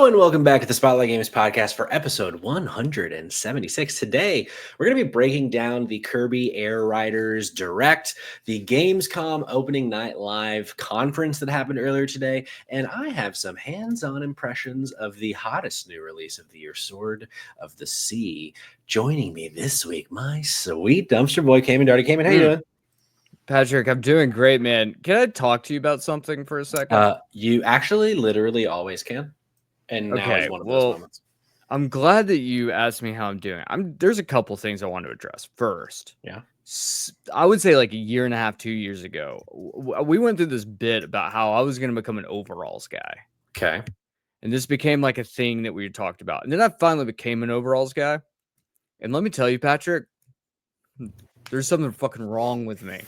Hello and welcome back to the Spotlight Games podcast for episode 176. Today, we're going to be breaking down the Kirby Air Riders Direct, the Gamescom Opening Night Live conference that happened earlier today, and I have some hands-on impressions of the hottest new release of the year, Sword of the Sea. Joining me this week, my sweet dumpster boy, Cayman Darty. Cayman, how you doing? Patrick, I'm doing great, man. Can I talk to you about something for a second? You actually literally always can. And now is one of those moments. I'm glad that you asked me how I'm doing. There's a couple things I want to address. First, Yeah. I would say like a year and a half, 2 years ago, we went through this bit about how I was going to become an overalls guy. Okay. And this became like a thing that we had talked about. And then I finally became an overalls guy. And let me tell you, Patrick, there's something fucking wrong with me.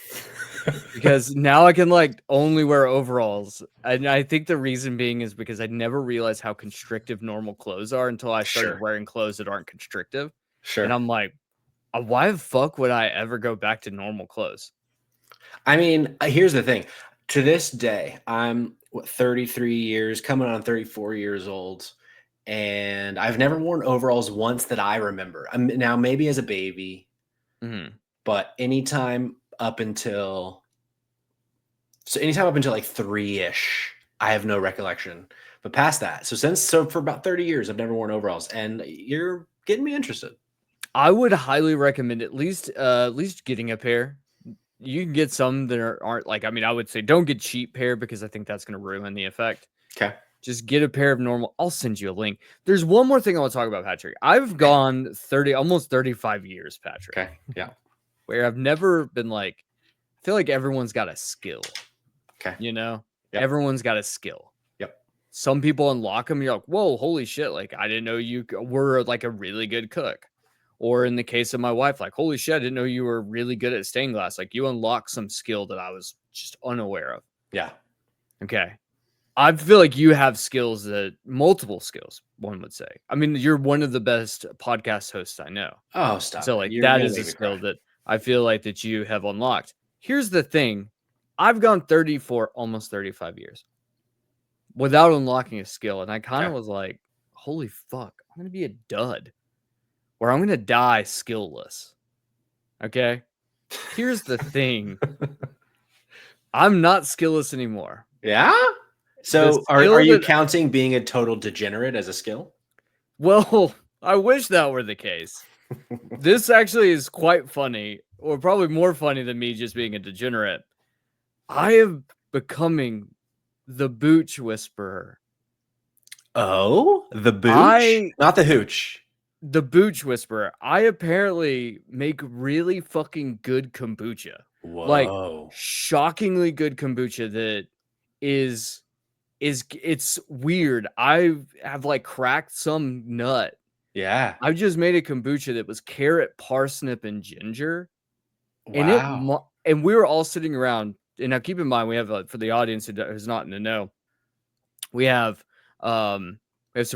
Because now I can like only wear overalls. And I think the reason being is because I never realized how constrictive normal clothes are until I started wearing clothes that aren't constrictive. And I'm like, why the fuck would I ever go back to normal clothes? I mean, here's the thing. To this day, I'm 33 years, coming on 34 years old, and I've never worn overalls once that I remember. Now, maybe as a baby, but anytime up until like 3-ish, I have no recollection. But past that, so for about 30 years, I've never worn overalls, and you're getting me interested. I would highly recommend at least getting a pair. You can get some that aren't like, I mean, I would say don't get cheap pair because I think that's going to ruin the effect. Okay. Just get a pair of normal. I'll send you a link. There's one more thing I want to talk about, Patrick. I've gone almost 35 years, Patrick. Okay. Yeah. Where I've never been like, I feel like everyone's got a skill. Okay. You know, everyone's got a skill. Yep. Some people unlock them. You're like, whoa, holy shit. Like, I didn't know you were like a really good cook. Or in the case of my wife, like, holy shit, I didn't know you were really good at stained glass. Like, you unlock some skill that I was just unaware of. Yeah. Okay. I feel like you have multiple skills, one would say. I mean, you're one of the best podcast hosts I know. Oh, stop. So, like, that is a skill that I feel like that you have unlocked. Here's the thing. I've gone 34, almost 35 years without unlocking a skill. And I kind of was like, holy fuck, I'm going to be a dud. Or I'm going to die skillless. Okay? Here's the thing. I'm not skillless anymore. Yeah? So are you counting being a total degenerate as a skill? Well, I wish that were the case. This actually is quite funny, or probably more funny than me just being a degenerate. I am becoming the Booch Whisperer. Oh? The Booch? Not the Hooch. The Booch Whisperer. I apparently make really fucking good kombucha. Whoa. Like, shockingly good kombucha that is it's weird. I have like cracked some nut. Yeah. I just made a kombucha that was carrot, parsnip, and ginger. Wow. And we were all sitting around. And now keep in mind, we have for the audience who's not in the know, we have some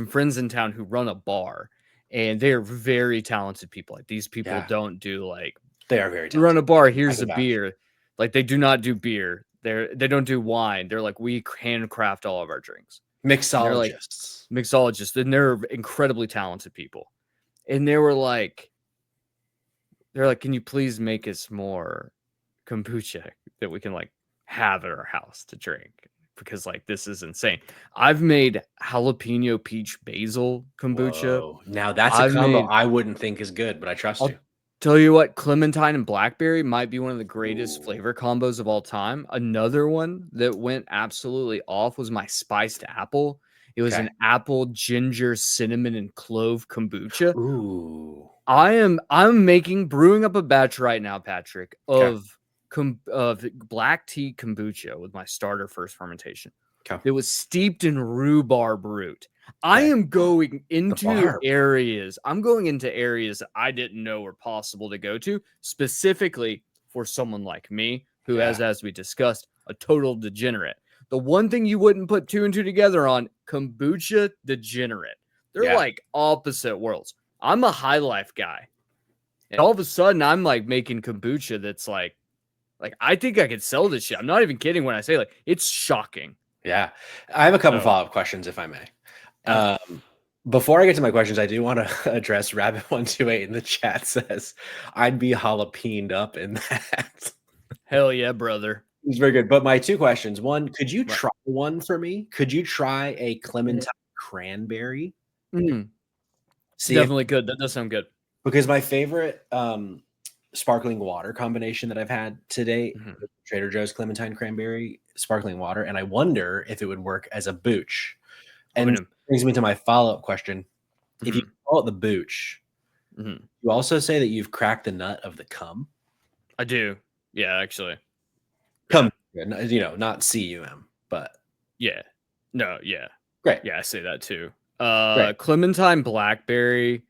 friends in town who run a bar, and they are very talented people. Like, these people don't do like, they are very talented. You run a bar, here's a beer. Like, they do not do beer. They don't do wine. They're like, we handcraft all of our drinks. Mixologists. And they're incredibly talented people. And they were like, can you please make us more kombucha that we can like have at our house to drink? Because like, this is insane. I've made jalapeno peach basil kombucha. Whoa. Now that's a combo I wouldn't think is good, but I trust you. Tell you what, clementine and blackberry might be one of the greatest flavor combos of all time. Another one that went absolutely off was my spiced apple. It was an apple, ginger, cinnamon, and clove kombucha. Ooh. I'm brewing up a batch right now, Patrick, of black tea kombucha with my starter first fermentation. It was steeped in rhubarb root. I am going into areas. I'm going into areas that I didn't know were possible to go to, specifically for someone like me, who has, as we discussed, a total degenerate. The one thing you wouldn't put 2 and 2 together on, kombucha degenerate. They're like opposite worlds. I'm a high life guy. And all of a sudden, I'm like making kombucha that's like I think I could sell this shit. I'm not even kidding when I say like it's shocking. Yeah. I have a couple follow-up questions, if I may. Before I get to my questions, I do want to address Rabbit128 in the chat says, I'd be jalapenoed up in that. Hell yeah, brother. It's very good. But my two questions. One, could you try one for me? Could you try a Clementine cranberry? Definitely good. That does sound good. Because my favorite sparkling water combination that I've had today, Trader Joe's Clementine cranberry sparkling water, and I wonder if it would work as a booch. And this brings me to my follow-up question. If you call it the booch, you also say that you've cracked the nut of the cum? I do. Yeah, actually. Cum, you know, not C-U-M, but. Yeah. No, yeah. Great. Yeah, I say that too. Clementine blackberry.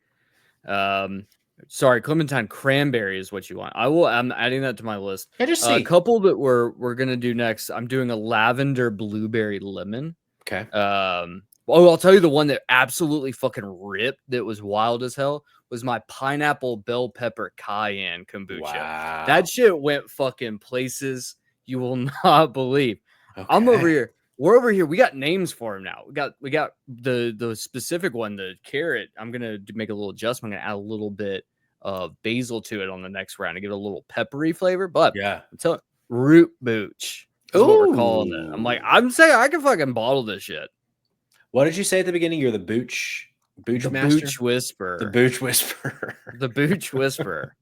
Sorry, Clementine cranberry is what you want. I'm adding that to my list. A couple that we're gonna do next. I'm doing a lavender blueberry lemon. Okay. I'll tell you the one that absolutely fucking ripped, that was wild as hell, was my pineapple bell pepper cayenne kombucha. Wow. That shit went fucking places you will not believe. Okay. I'm over here. We're over here. We got names for him now. We got the specific one, the carrot. I'm gonna make a little adjustment. I'm gonna add a little bit of basil to it on the next round to give it a little peppery flavor. But yeah, I'm telling you, root booch is what we're calling it. I'm saying I can fucking bottle this shit. What did you say at the beginning? You're the booch master? Booch whisperer. The booch whisperer. The booch whisperer.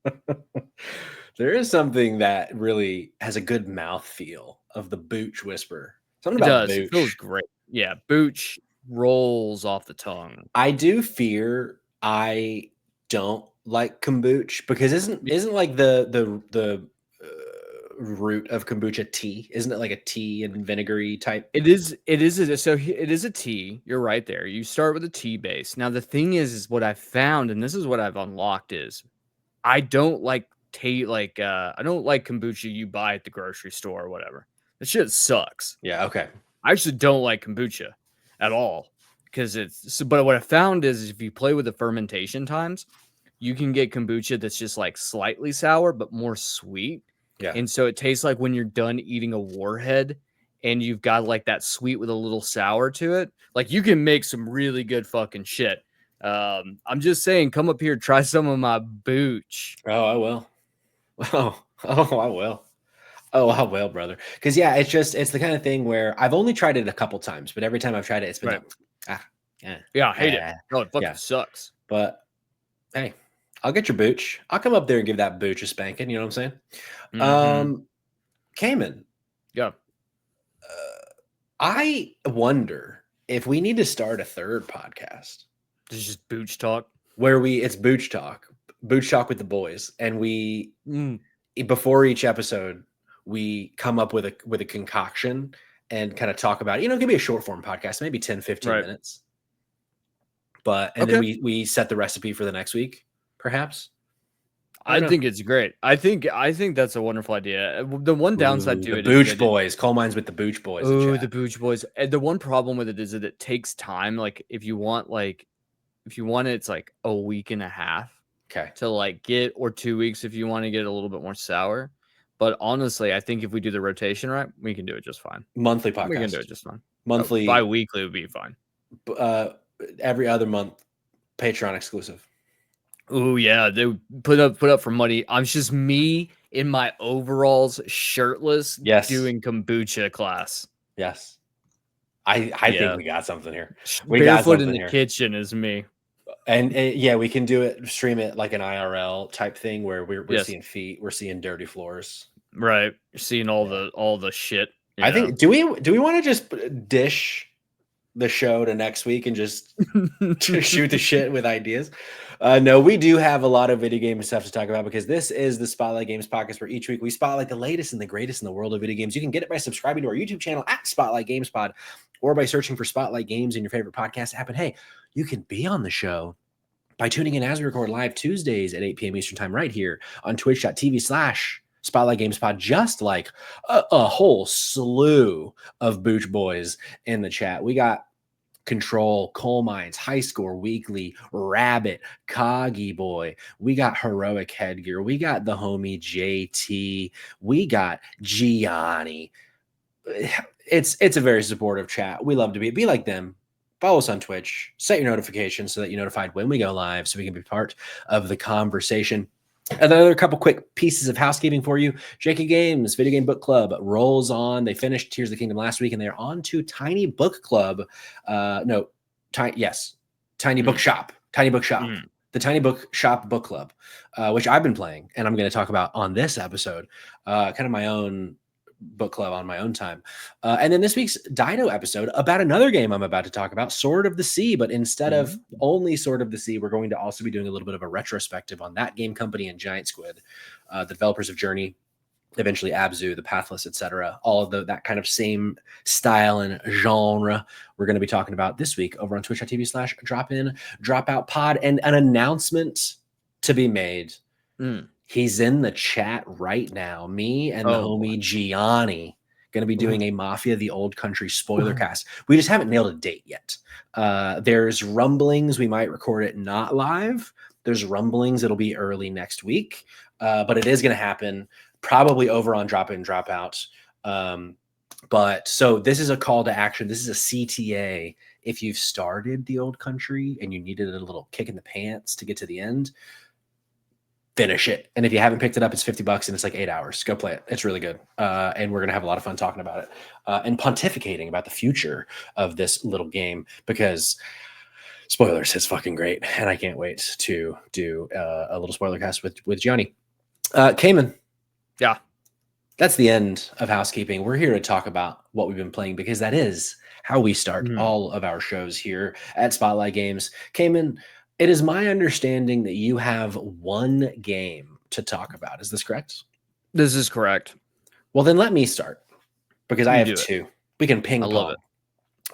There is something that really has a good mouth feel of the booch whisperer. Something about booch. It feels great. Yeah, booch rolls off the tongue. I do fear I don't like kombucha because isn't like the root of kombucha tea? Isn't it like a tea and vinegary type? It is a tea. You're right there. You start with a tea base. Now the thing is what I found, and this is what I've unlocked, is I don't like I don't like kombucha you buy at the grocery store or whatever. That shit sucks. Yeah, okay. I actually don't like kombucha at all because but what I found is if you play with the fermentation times, you can get kombucha that's just like slightly sour but more sweet. Yeah. And so it tastes like when you're done eating a warhead and you've got like that sweet with a little sour to it. Like you can make some really good fucking shit. I'm just saying, come up here, try some of my booch. Oh, I will. I will. Oh, I will, brother. Because yeah, it's the kind of thing where I've only tried it a couple times, but every time I've tried it, it's been I hate it. No, it fucking sucks. But hey, I'll get your booch. I'll come up there and give that booch a spanking. You know what I'm saying? Cayman. Yeah. I wonder if we need to start a third podcast. This is just booch talk. Where it's booch talk with the boys, and we before each episode we come up with a concoction and kind of talk about it. You know, it could be a short form podcast, maybe 10-15 minutes. But then we set the recipe for the next week, perhaps. I think it's great. I think that's a wonderful idea. The one downside to the it Booch is Boys. Coal mines with the Booch Boys. Oh, the Booch Boys. And the one problem with it is that it takes time. Like if you want it, it's like a week and a half. Okay. To like get, or 2 weeks if you want to get a little bit more sour. But honestly, I think if we do the rotation right, we can do it just fine. Monthly podcast. We can do it just fine. Monthly. Bi-weekly would be fine. Every other month, Patreon exclusive. Oh yeah, they put up for money. I'm just me in my overalls, shirtless, doing kombucha class. Yes, I think we got something here. We barefoot in the kitchen is me. And we can do it, stream it like an IRL type thing where we're seeing feet, we're seeing dirty floors. Right, you're seeing all the shit. I think do we want to just dish the show to next week and just shoot the shit with ideas? No, we do have a lot of video game stuff to talk about because this is the Spotlight Games podcast where each week we spotlight the latest and the greatest in the world of video games. You can get it by subscribing to our YouTube channel at Spotlight Games Pod or by searching for Spotlight Games in your favorite podcast app. And hey, you can be on the show by tuning in as we record live Tuesdays at 8 p.m. Eastern time right here on twitch.tv/Spotlight Games Pod, just like a whole slew of Booch Boys in the chat. We got Control, Coal Mines, High Score Weekly, Rabbit, Coggy Boy. We got Heroic Headgear. We got the homie JT. We got Gianni. It's a very supportive chat. We love to be like them. follow us on Twitch, set your notifications so that you're notified when we go live so we can be part of the conversation. Another couple quick pieces of housekeeping for you. Chike Games Video Game Book Club rolls on. They finished Tears of the Kingdom last week, and they're on to Tiny Book Club. Tiny Book Shop. Tiny Book Shop. The Tiny Book Shop Book Club, which I've been playing, and I'm going to talk about on this episode. Kind of my own book club on my own time. And then this week's Dino episode about another game I'm about to talk about, Sword of the Sea. But instead of only Sword of the Sea, we're going to also be doing a little bit of a retrospective on that game company and Giant Squid, the developers of Journey, eventually Abzu, The Pathless, etc. All of that kind of same style and genre we're going to be talking about this week over on twitch.tv/drop-in-drop-out-pod. And an announcement to be made. He's in the chat right now. Me and the homie Gianni going to be doing a Mafia the Old Country spoiler cast. We just haven't nailed a date yet. There's rumblings we might record it not live. There's rumblings it'll be early next week. But it is going to happen probably over on Drop In, Drop Out. But so this is a call to action. This is a CTA. If you've started the Old Country and you needed a little kick in the pants to get to the end, finish it. And if you haven't picked it up, it's $50 and it's like 8 hours. Go play it. It's really good. And we're going to have a lot of fun talking about it and pontificating about the future of this little game, because spoilers, it's fucking great. And I can't wait to do a little spoiler cast with Gianni. Cayman. Yeah. That's the end of housekeeping. We're here to talk about what we've been playing, because that is how we start all of our shows here at Spotlight Games. Cayman, it is my understanding that you have one game to talk about. Is this correct? This is correct. Well, then let me start, because I have two. We can ping pong. I love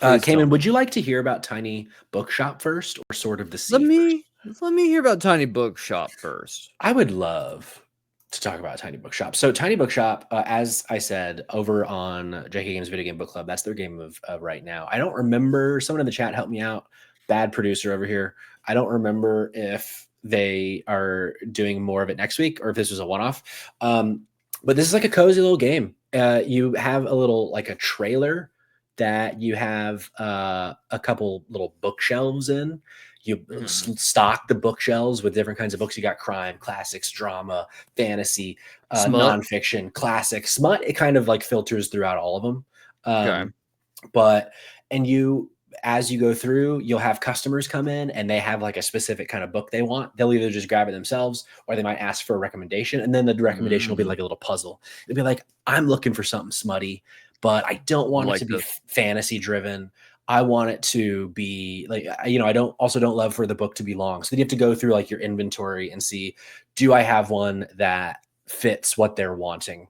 it. Cayman, would you like to hear about Tiny Bookshop first, or Sword of the Sea Let me hear about Tiny Bookshop first. I would love to talk about Tiny Bookshop. So Tiny Bookshop, as I said, over on Chike Games Video Game Book Club, that's their game of right now. I don't remember. Someone in the chat help me out. Bad producer over here. I don't remember if they are doing more of it next week or if this was a one-off. But this is like a cozy little game. You have a little, like a trailer that you have a couple little bookshelves in. You stock the bookshelves with different kinds of books. You got crime, classics, drama, fantasy, nonfiction, classic, smut. It kind of like filters throughout all of them. As you go through, you'll have customers come in and they have like a specific kind of book they want. They'll either just grab it themselves or they might ask for a recommendation. And then the recommendation will be like a little puzzle. It'll be like, I'm looking for something smutty, but I don't want it to be fantasy driven. I want it to be like, I don't love for the book to be long. So then you have to go through like your inventory and see, do I have one that fits what they're wanting?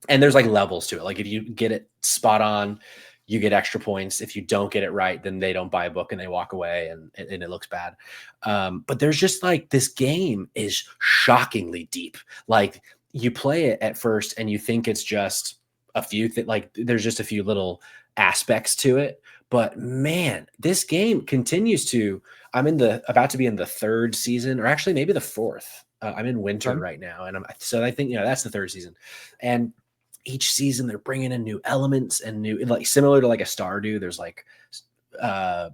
And there's like levels to it. Like if you get it spot on, you get extra points. If you don't get it right, then they don't buy a book and they walk away and it looks bad. But there's just like, this game is shockingly deep. Like you play it at first and you think it's just a few there's just a few little aspects to it. But man, this game continues to, I'm about to be in the third season, or actually maybe the fourth. I'm in winter right now. And I think, that's the third season. And each season they're bringing in new elements and new, like similar to like a Stardew, there's like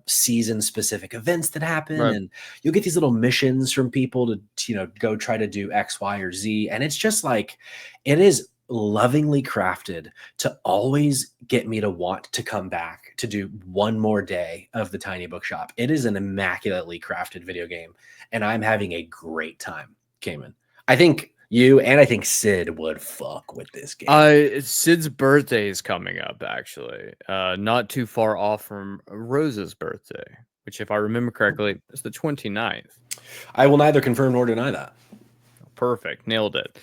season specific events that happen, and you'll get these little missions from people to go try to do X, Y, or Z. And it's just like, it is lovingly crafted to always get me to want to come back to do one more day of the Tiny Bookshop. It is an immaculately crafted video game, and I'm having a great time, Cayman. I think you and I think Sid would fuck with this game. Sid's birthday is coming up, actually. Not too far off from Rose's birthday, which, if I remember correctly, is the 29th. I will neither confirm nor deny that. Perfect. Nailed it.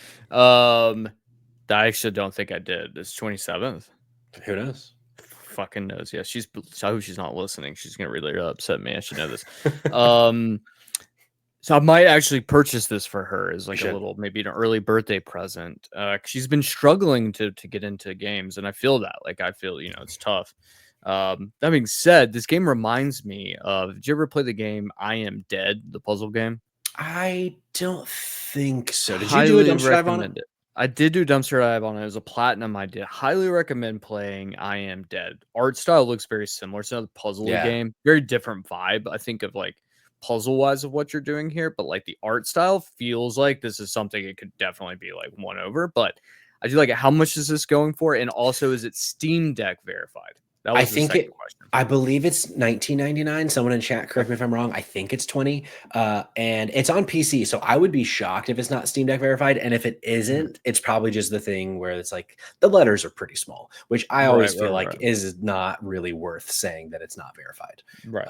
I actually don't think I did. It's 27th. Who knows? Fucking knows. Yeah, I hope she's not listening. She's gonna really upset me. I should know this. So I might actually purchase this for her as like a little, maybe an early birthday present. She's been struggling to get into games, and I feel that. Like I feel, it's tough. That being said, this game reminds me of. Did you ever play the game I Am Dead, the puzzle game? I don't think so. Did you do a dumpster dive on it? I did do Dumpster Dive on it. It was a platinum. I did highly recommend playing I Am Dead. Art style looks very similar. It's another puzzle game. Very different vibe, I think, of like puzzle-wise of what you're doing here. But like the art style feels like this is something it could definitely be like won over. But I do like it. How much is this going for? And also, is it Steam Deck verified? That was the second question. I believe it's $19.99. Someone in chat, correct me if I'm wrong. I think it's 20. And it's on PC. So I would be shocked if it's not Steam Deck verified. And if it isn't, it's probably just the thing where it's like the letters are pretty small, which I always feel like is not really worth saying that it's not verified. Right.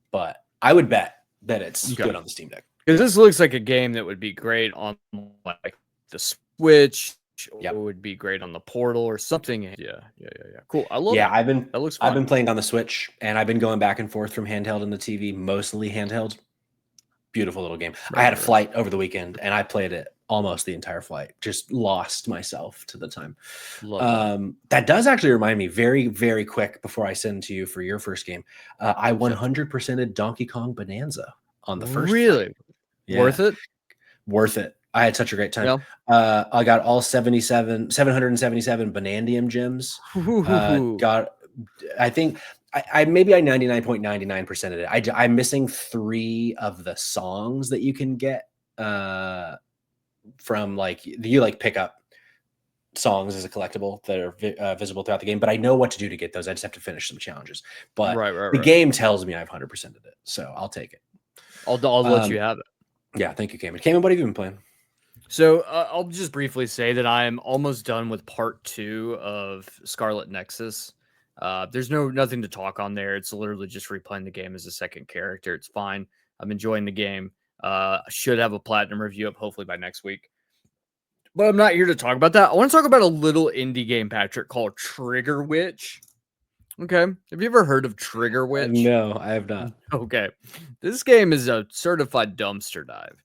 But I would bet that it's good on the Steam Deck. Because this looks like a game that would be great on like the Switch. It would be great on the Portal or something. Yeah. Cool. I love it. I've been playing on the Switch, and I've been going back and forth from handheld and the TV, mostly handheld. Beautiful little game. I had a flight over the weekend, and I played it almost the entire flight. Just lost myself to the time. That does actually remind me very, very quick before I send to you for your first game. I 100%ed Donkey Kong Bonanza on the first. Really? Yeah. Worth it? Worth it. I had such a great time. I got all 777 Bonandium gems. I think I 99.99% of it. I'm missing 3 of the songs that you can get from like you like pick up songs as a collectible that are visible throughout the game. But I know what to do to get those. I just have to finish some challenges. But the game tells me I've 100%ed it, so I'll take it. I'll let you have it. Yeah, thank you, Cayman. Cayman, what have you been playing? So I'll just briefly say that I'm almost done with part 2 of Scarlet Nexus. There's nothing to talk on there. It's literally just replaying the game as a second character. It's fine. I'm enjoying the game. I should have a platinum review up hopefully by next week. But I'm not here to talk about that. I want to talk about a little indie game, Patrick, called Trigger Witch. Okay. Have you ever heard of Trigger Witch? No, I have not. Okay. This game is a certified dumpster dive.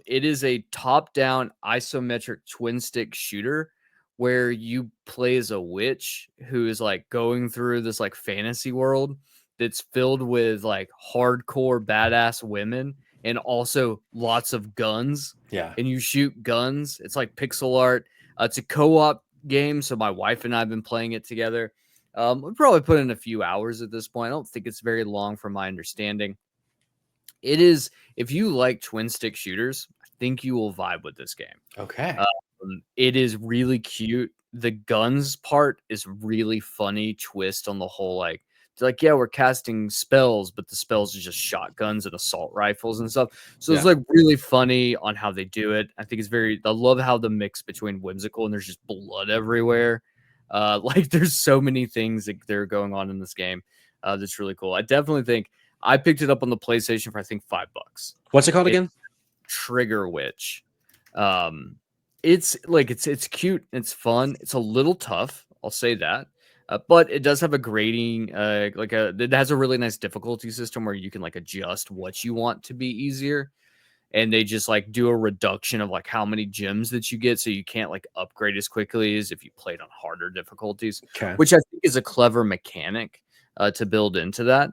It is a top-down isometric twin-stick shooter where you play as a witch who is like going through this like fantasy world that's filled with like hardcore badass women and also lots of guns. Yeah. And you shoot guns. It's like pixel art. It's a co-op game, so my wife and I have been playing it together. We probably put in a few hours at this point. I don't think it's very long from my understanding. It is, if you like twin stick shooters, I think you will vibe with this game. Okay. It is really cute. The guns part is really funny twist on the whole, like, yeah, we're casting spells, but the spells are just shotguns and assault rifles and stuff. So it's like really funny on how they do it. I think it's I love how the mix between whimsical and there's just blood everywhere. Like there's so many things that are going on in this game. That's really cool. I definitely think I picked it up on the PlayStation for I think $5. What's it called again? Trigger Witch. It's like it's cute. It's fun. It's a little tough. I'll say that. But it does have a grading, it has a really nice difficulty system where you can like adjust what you want to be easier. And they just like do a reduction of like how many gems that you get. So you can't like upgrade as quickly as if you played on harder difficulties, which I think is a clever mechanic to build into that.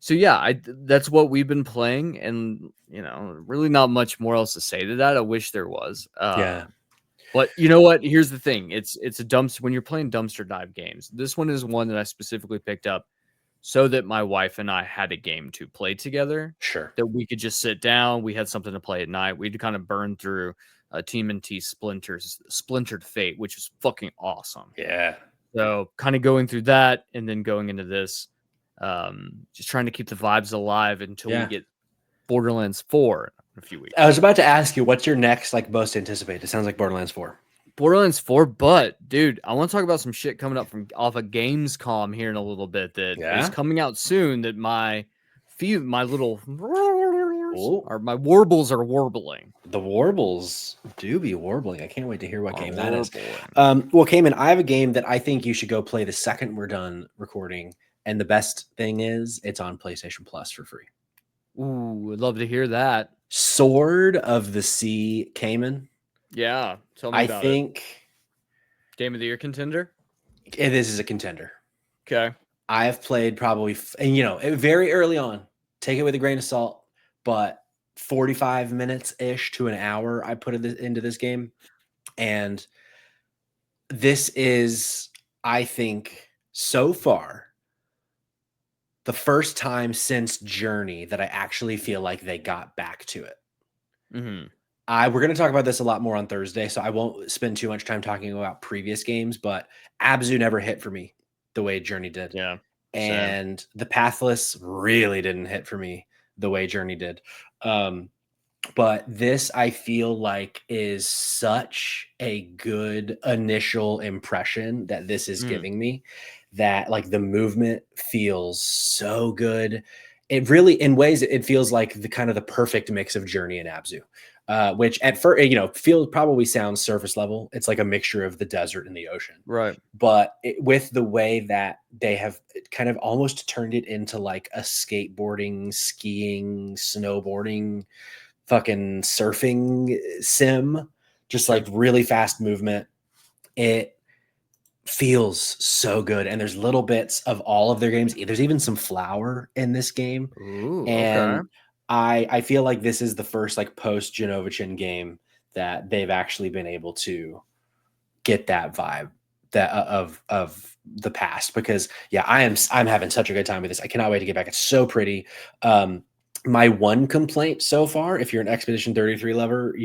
So yeah, that's what we've been playing, and really not much more else to say to that. I wish there was. But you know what? Here's the thing. It's a dumpster when you're playing dumpster dive games. This one is one that I specifically picked up so that my wife and I had a game to play together. Sure. That we could just sit down. We had something to play at night. We'd kind of burn through TMNT Splintered Fate, which was fucking awesome. Yeah. So kind of going through that and then going into this, just trying to keep the vibes alive until we get Borderlands 4 in a few weeks. I was about to ask you, what's your next like most anticipated? It sounds like Borderlands 4. Borderlands 4, but dude, I want to talk about some shit coming up off of Gamescom here in a little bit that is coming out soon. That my little or my warbles are warbling. The warbles do be warbling. I can't wait to hear what game that is. Well, Cayman, I have a game that I think you should go play the second we're done recording. And the best thing is, it's on PlayStation Plus for free. Ooh, I'd love to hear that. Sword of the Sea, Cayman. Yeah, tell me about it. I think Game of the Year contender. This is a contender. Okay, I have played probably, and very early on. Take it with a grain of salt, but 45 minutes ish to an hour I put into this game. And this is, I think, so far, the first time since Journey that I actually feel like they got back to it. Mm-hmm. We're going to talk about this a lot more on Thursday, so I won't spend too much time talking about previous games, but Abzu never hit for me the way Journey did. Yeah. And same. The Pathless really didn't hit for me the way Journey did. But this, I feel like, is such a good initial impression that this is giving me, that like the movement feels so good. It really, in ways, it feels like the kind of the perfect mix of Journey and Abzu. Which at first, probably sounds surface level. It's like a mixture of the desert and the ocean. Right. But with the way that they have kind of almost turned it into like a skateboarding, skiing, snowboarding, fucking surfing sim, just like really fast movement. It feels so good. And there's little bits of all of their games. There's even some flower in this game. Ooh, and okay. I feel like this is the first like post Genovichin game that they've actually been able to get that vibe that of the past, because I'm having such a good time with this. I cannot wait to get back. It's so pretty. My one complaint so far, if you're an Expedition 33 lover,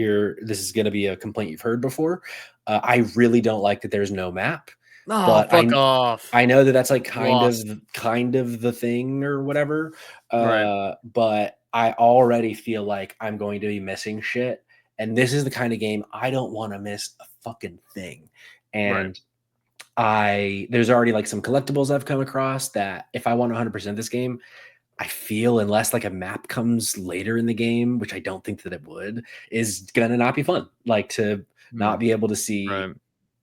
this is going to be a complaint you've heard before. I really don't like that there's no map. Oh, but fuck off. I know that that's like kind of the thing or whatever. Right. But I already feel like I'm going to be missing shit. And this is the kind of game I don't want to miss a fucking thing. And there's already like some collectibles I've come across that if I want 100% this game, I feel, unless like a map comes later in the game, which I don't think that it would, is gonna not be fun. Like to not be able to see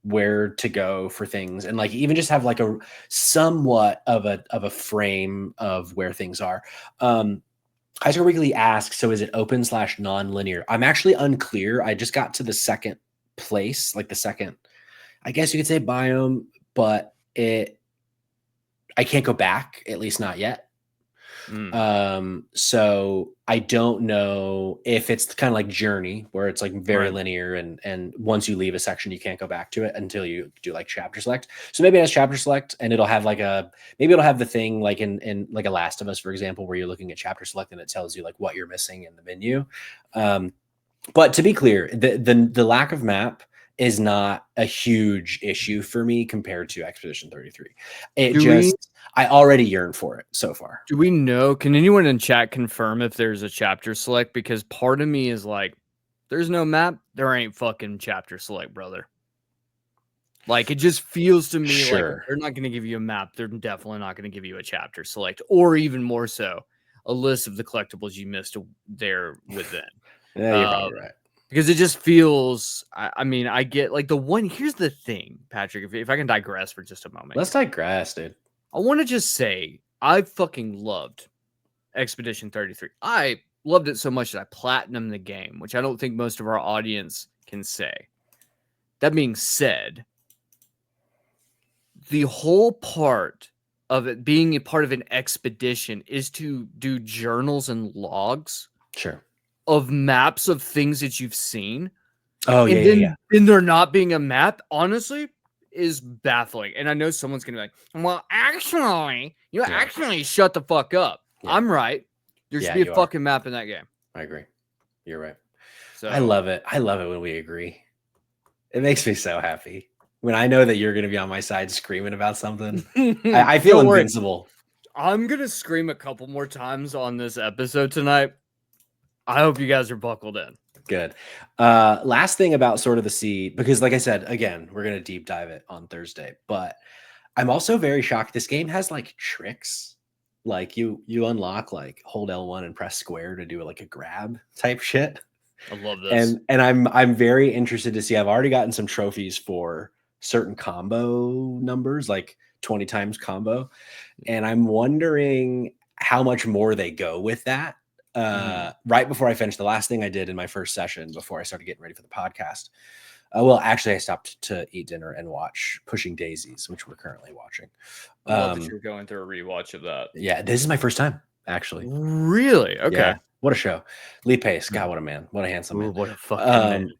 where to go for things, and like even just have like a somewhat of a frame of where things are. Kaiser Weekly asks, so is it open / non-linear? I'm actually unclear. I just got to the second place, like the second, I guess you could say, biome, but I can't go back, at least not yet. So I don't know if it's kind of like Journey, where it's like very linear, and once you leave a section, you can't go back to it until you do like chapter select. So maybe it has chapter select, and it'll have like maybe it'll have the thing like in like a Last of Us, for example, where you're looking at chapter select and it tells you like what you're missing in the menu. But to be clear, the lack of map is not a huge issue for me compared to Expedition 33. I already yearn for it so far. Do we know? Can anyone in chat confirm if there's a chapter select? Because part of me is like, there's no map. There ain't fucking chapter select, brother. Like, it just feels to me like if they're not going to give you a map, they're definitely not going to give you a chapter select, or even more so, a list of the collectibles you missed there within. Yeah, you're probably right. Because it just feels, I mean, I get like here's the thing, Patrick, if I can digress for just a moment. Let's digress, dude. I want to just say, I fucking loved Expedition 33. I loved it so much that I platinumed the game, which I don't think most of our audience can say. That being said, the whole part of it being a part of an expedition is to do journals and logs. Sure. Of maps of things that you've seen. Oh, and then there not being a map, honestly, is baffling. And I know someone's going to be like, well, actually, actually shut the fuck up. Yeah. I'm right. There should be a fucking map in that game. I agree. You're right. So I love it. I love it when we agree. It makes me so happy. When I know that you're going to be on my side screaming about something, I feel invincible. I'm going to scream a couple more times on this episode tonight. I hope you guys are buckled in. Good. Last thing about Sword of the Sea, because like I said, again, we're going to deep dive it on Thursday, but I'm also very shocked. This game has like tricks. Like you unlock like hold L1 and press square to do like a grab type shit. I love this. And I'm very interested to see. I've already gotten some trophies for certain combo numbers, like 20 times combo. And I'm wondering how much more they go with that. Right before I finished, the last thing I did in my first session before I started getting ready for the podcast. Well, actually, I stopped to eat dinner and watch Pushing Daisies, which we're currently watching. I love that you're going through a rewatch of that. Yeah, this is my first time, actually. Really? Okay. What a show. Lee Pace, God, what a man. What a handsome man. What a fucking man.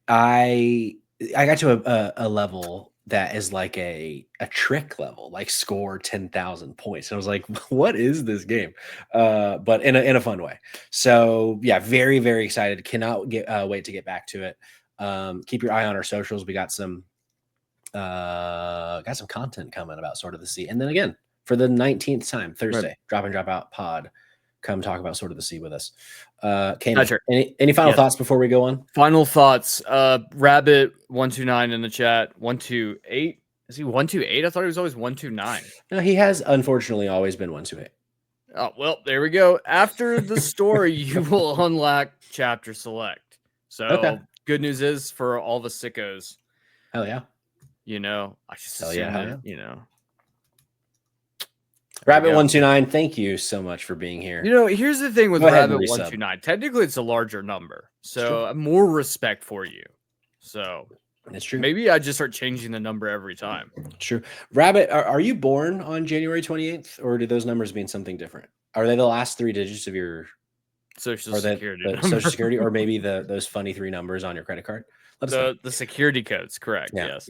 I got to a level that is like a trick level, like score 10,000 points. And I was like, what is this game? But in a fun way. So yeah, very, very excited. Cannot wait to get back to it. Keep your eye on our socials. We got some content coming about Sword of the Sea. And then again, for the 19th time, Thursday, Drop in, Drop Out pod. Come talk about Sword of the Sea with us. Any final thoughts before we go on? Final thoughts. Rabbit129 in the chat. 128. Is he 128? I thought he was always 129. No, he has unfortunately always been 128. Oh, well, there we go. After the story, you will unlock chapter select. So good news is for all the sickos. Hell yeah. You know, I just assume that, you know. Rabbit129, thank you so much for being here. You know, here's the thing with Rabbit129. Technically, it's a larger number, so more respect for you. So that's true. Maybe I just start changing the number every time. True. Rabbit, are you born on January 28th, or do those numbers mean something different? Are they the last 3 digits of your Social security number? Social security, or maybe those funny 3 numbers on your credit card? The security codes, correct? Yeah, yes.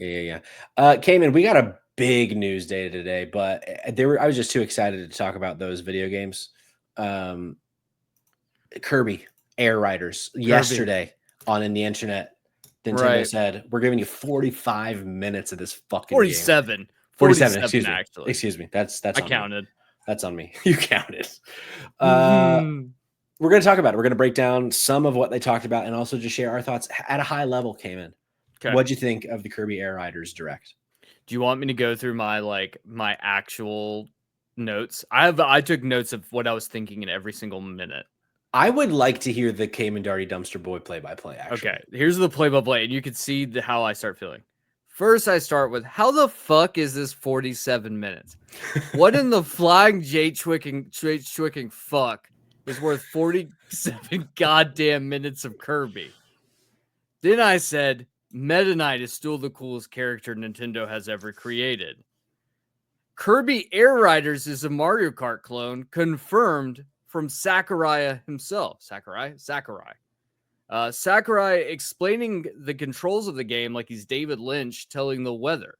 Yeah. Cayman, we got a big news day today, but I was just too excited to talk about those video games. Kirby Air Riders yesterday in the internet. Nintendo said we're giving you 45 minutes of this fucking 47. Game. 47. Excuse me. That's I counted. That's on me. You counted. We're going to talk about it. We're going to break down some of what they talked about and also just share our thoughts at a high level. Cayman, what'd you think of the Kirby Air Riders Direct? Do you want me to go through my actual notes? I took notes of what I was thinking in every single minute. I would like to hear the Cayman Darty Dumpster Boy play-by-play, actually. Okay, here's the play-by-play, and you can see how I start feeling. First, I start with, how the fuck is this 47 minutes? What in the flying Jade-Twicking fuck is worth 47 goddamn minutes of Kirby? Then I said, Meta Knight is still the coolest character Nintendo has ever created. Kirby Air Riders is a Mario Kart clone, confirmed from Sakurai himself. Sakurai explaining the controls of the game like he's David Lynch telling the weather.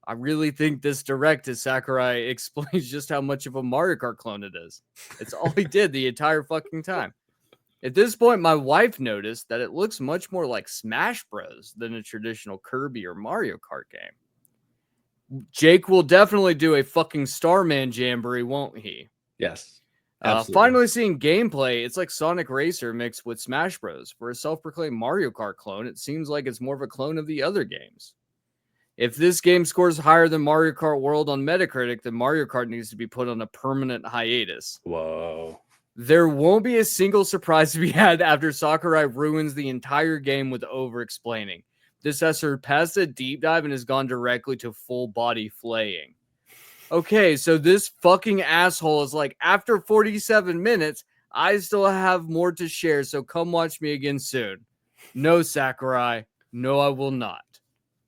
I really think this direct is Sakurai explains just how much of a Mario Kart clone it is. It's all he did the entire fucking time. At this point, my wife noticed that it looks much more like Smash Bros. Than a traditional Kirby or Mario Kart game. Jake will definitely do a fucking Starman Jamboree, won't he? Yes. Finally seeing gameplay, it's like Sonic Racer mixed with Smash Bros. For a self-proclaimed Mario Kart clone, it seems like it's more of a clone of the other games. If this game scores higher than Mario Kart World on Metacritic, then Mario Kart needs to be put on a permanent hiatus. Whoa. There won't be a single surprise to be had after Sakurai ruins the entire game with over-explaining. This has surpassed a deep dive and has gone directly to full-body flaying. Okay, so this fucking asshole is like, after 47 minutes, I still have more to share, so come watch me again soon. No, Sakurai. No, I will not.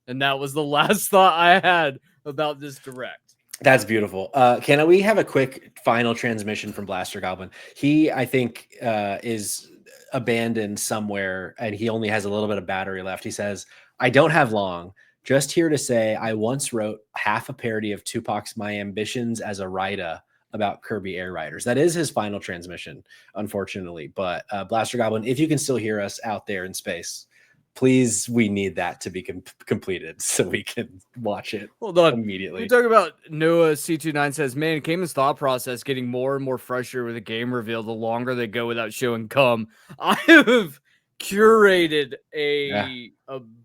And that was the last thought I had about this direct. That's beautiful. Can we have a quick final transmission from Blaster Goblin? He, I think, is abandoned somewhere, and he only has a little bit of battery left. He says, I don't have long. Just here to say, I once wrote half a parody of Tupac's My Ambitions as a writer about Kirby Air Riders. That is his final transmission, unfortunately. But Blaster Goblin, if you can still hear us out there in space, please, we need that to be completed so we can watch it immediately. We talk about Noah C29 says, man, Cayman's thought process getting more and more frustrated with the game reveal the longer they go without showing cum. I have curated a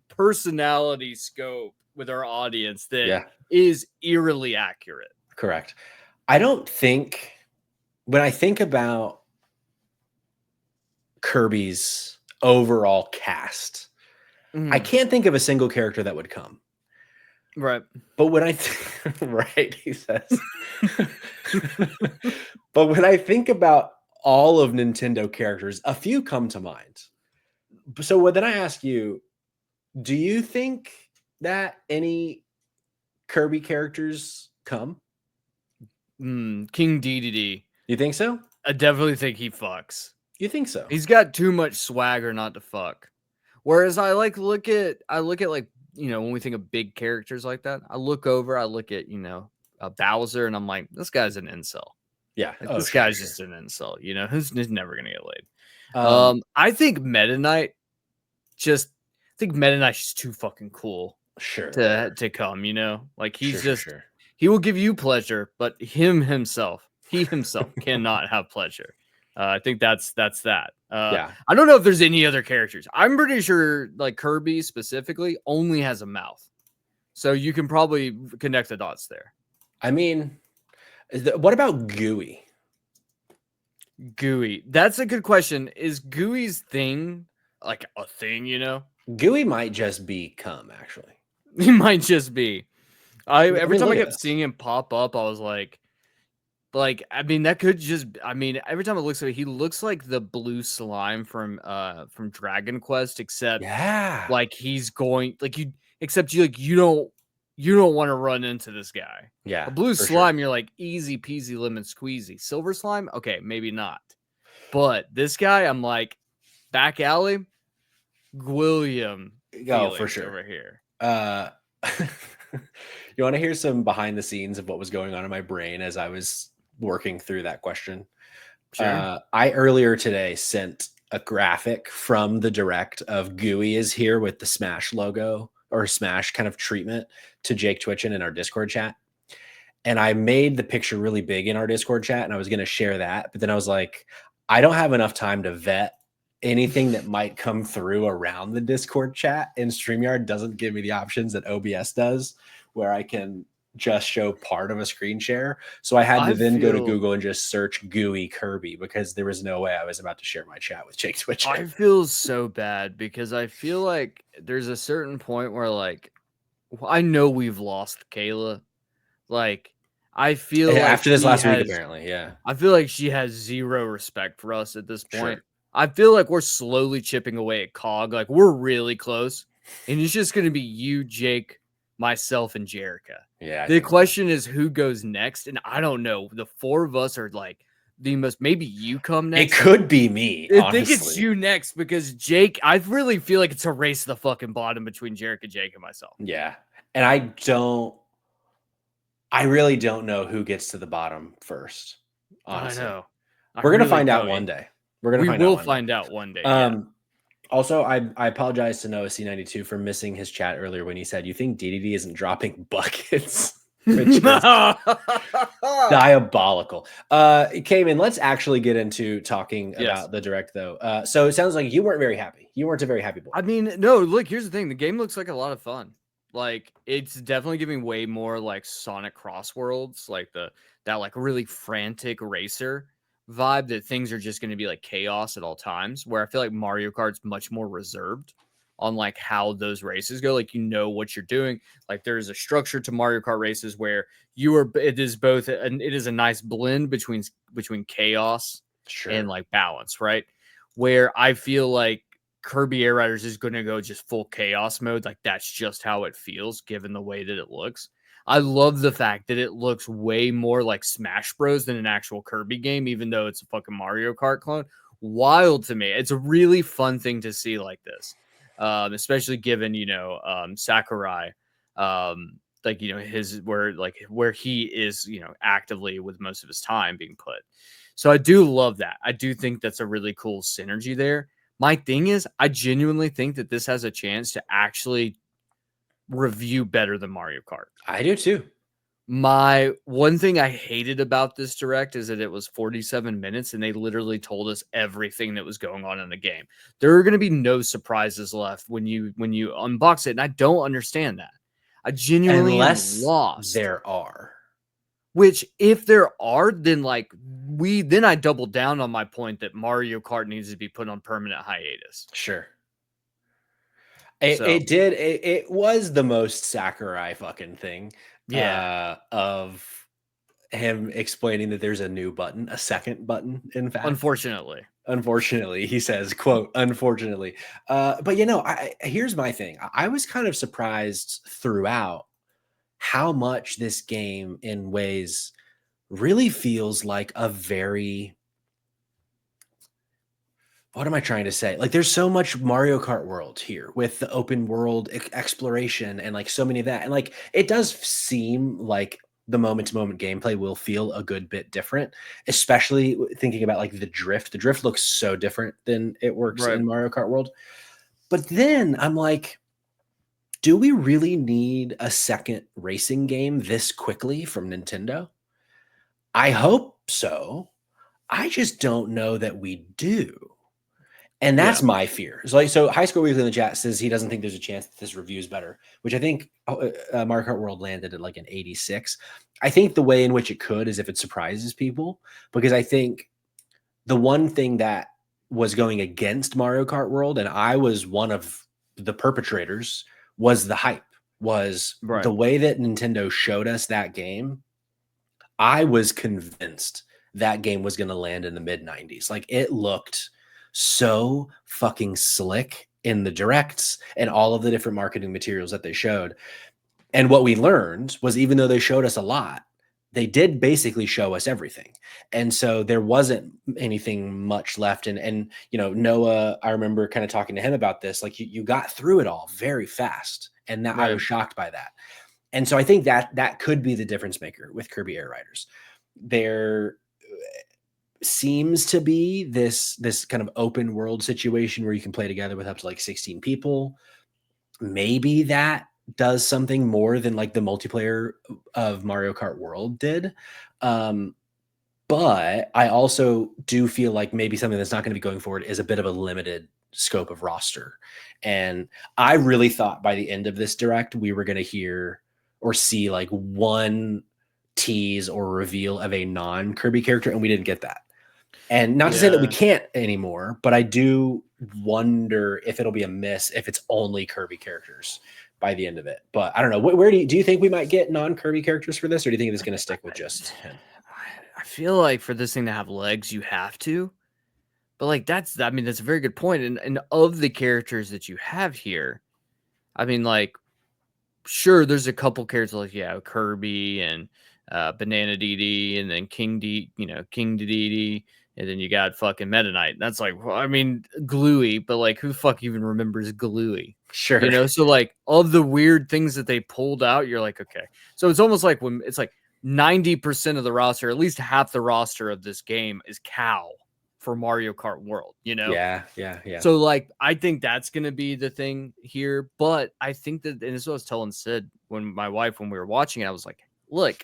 personality scope with our audience that is eerily accurate. Correct. I don't think, when I think about Kirby's overall cast, I can't think of a single character that would come. Right. But when I right, he says. But when I think about all of Nintendo characters, a few come to mind. So then I ask you, do you think that any Kirby characters come? King DDD. You think so? I definitely think he fucks. You think so? He's got too much swagger not to fuck. Whereas I look at like, you know, when we think of big characters like that, I look at, you know, Bowser, and I'm like, this guy's an incel. Yeah. Like, this guy's just an insult, you know, who's never gonna get laid. I think Meta Knight just Meta Knight's just too fucking cool to come, you know, like he's he will give you pleasure, but he himself cannot have pleasure. I think that's that. Yeah. I don't know if there's any other characters. I'm pretty sure like Kirby specifically only has a mouth, so you can probably connect the dots there. I mean, what about Gooey? Gooey. That's a good question. Is Gooey's thing like a thing, you know? Gooey might just be cum, actually. He might just be. Every time I kept seeing him pop up, I was like, I mean, that could just, I mean, every time it looks at it, he looks like the blue slime from Dragon Quest, except like he's going like you don't want to run into this guy. Yeah. A blue slime, you're like easy peasy lemon squeezy. Silver slime, okay, maybe not. But this guy, I'm like, back alley, William. Oh, for sure. Over here. You want to hear some behind the scenes of what was going on in my brain as I was working through that question? Sure. I earlier today sent a graphic from the direct of Gooey is here with the Smash logo or Smash kind of treatment to Jake Twitchin in our Discord chat. And I made the picture really big in our Discord chat, and I was going to share that. But then I was like, I don't have enough time to vet anything that might come through around the Discord chat, and StreamYard doesn't give me the options that OBS does, where I can just show part of a screen share. So I had to then go to Google and just search Gooey Kirby, because there was no way I was about to share my chat with Jake Twitch. I feel so bad because I feel like there's a certain point where like, I know we've lost Kayla. Like, I feel like after this last week, apparently, yeah. I feel like she has zero respect for us at this point. Sure. I feel like we're slowly chipping away at COG. Like, we're really close. And it's just going to be you, Jake, myself, and Jerica. Yeah. The question is who goes next. And I don't know. The four of us are like the most, maybe you come next. It could be me. I think it's you next, because Jake, I really feel like it's a race to the fucking bottom between Jerica, Jake, and myself. Yeah. And I really don't know who gets to the bottom first. Honestly. I know. We're going to find out one day. We will find out one day. Also, I apologize to Noah C92 for missing his chat earlier when he said, you think DDD isn't dropping buckets? Which is diabolical. Cayman, let's actually get into talking about the direct, though. So it sounds like you weren't very happy. You weren't a very happy boy. I mean, no, look, here's the thing. The game looks like a lot of fun. Like, it's definitely giving way more like Sonic Cross Worlds, like that like really frantic racer vibe, that things are just going to be like chaos at all times, where I feel like Mario Kart's much more reserved on like how those races go. Like, you know what you're doing. Like, there's a structure to Mario Kart races where it is a nice blend between chaos and like balance, right? Where I feel like Kirby Air Riders is going to go just full chaos mode. Like, that's just how it feels given the way that it looks. I love the fact that it looks way more like Smash Bros than an actual Kirby game, even though it's a fucking Mario Kart clone. Wild to me. It's a really fun thing to see like this, especially given, you know, Sakurai, like, you know, where he is, you know, actively with most of his time being put. So I do love that. I do think that's a really cool synergy there. My thing is, I genuinely think that this has a chance to actually review better than Mario Kart. I do too. My one thing I hated about this direct is that it was 47 minutes and they literally told us everything that was going on in the game. There are going to be no surprises left when you unbox it, and I don't understand that. I genuinely am lost. There are. Which, if there are, then I double down on my point that Mario Kart needs to be put on permanent hiatus. Sure. It was the most Sakurai fucking thing. Yeah. Of him explaining that there's a new button, a second button, in fact. Unfortunately, he says, quote, unfortunately. But, you know, here's my thing. I was kind of surprised throughout how much this game in ways really feels like a very what am I trying to say? Like, there's so much Mario Kart World here with the open world exploration and like so many of that. And like, it does seem like the moment to moment gameplay will feel a good bit different, especially thinking about like the drift. The drift looks so different than it works in Mario Kart World. But then I'm like, do we really need a second racing game this quickly from Nintendo? I hope so. I just don't know that we do. And that's my fear. So High Score Weekly in the chat says he doesn't think there's a chance that this review is better, which I think Mario Kart World landed at like an 86. I think the way in which it could is if it surprises people, because I think the one thing that was going against Mario Kart World, and I was one of the perpetrators, was the hype, was the way that Nintendo showed us that game. I was convinced that game was going to land in the mid 90s. Like, it looked so fucking slick in the directs and all of the different marketing materials that they showed. And what we learned was, even though they showed us a lot, they did basically show us everything. And so there wasn't anything much left. And you know, Noah, I remember kind of talking to him about this, like you got through it all very fast. And that I was shocked by that. And so I think that could be the difference maker with Kirby Air Riders. There seems to be this kind of open world situation where you can play together with up to like 16 people. Maybe that does something more than like the multiplayer of Mario Kart World did. But I also do feel like maybe something that's not going to be going forward is a bit of a limited scope of roster. And I really thought by the end of this direct, we were going to hear or see like one tease or reveal of a non-Kirby character, and we didn't get that. And not to say that we can't anymore, but I do wonder if it'll be a miss if it's only Kirby characters by the end of it. But I don't know. Where do you think we might get non-Kirby characters for this, or do you think it's going to stick with just him? I feel like for this thing to have legs, you have to. But like that's a very good point. And of the characters that you have here, I mean, like, sure, there's a couple characters like Kirby and Banana DD, and then King Dedede, and then you got fucking Meta Knight. That's like, well, I mean, Gluey, but like, who the fuck even remembers Gluey? Sure. You know, so like all the weird things that they pulled out, you're like, okay. So it's almost like when it's like 90% of the roster, at least half the roster of this game is Cow for Mario Kart World, you know? Yeah. So like, I think that's going to be the thing here, but I think that, and this is what I was telling Sid when we were watching it, I was like, look,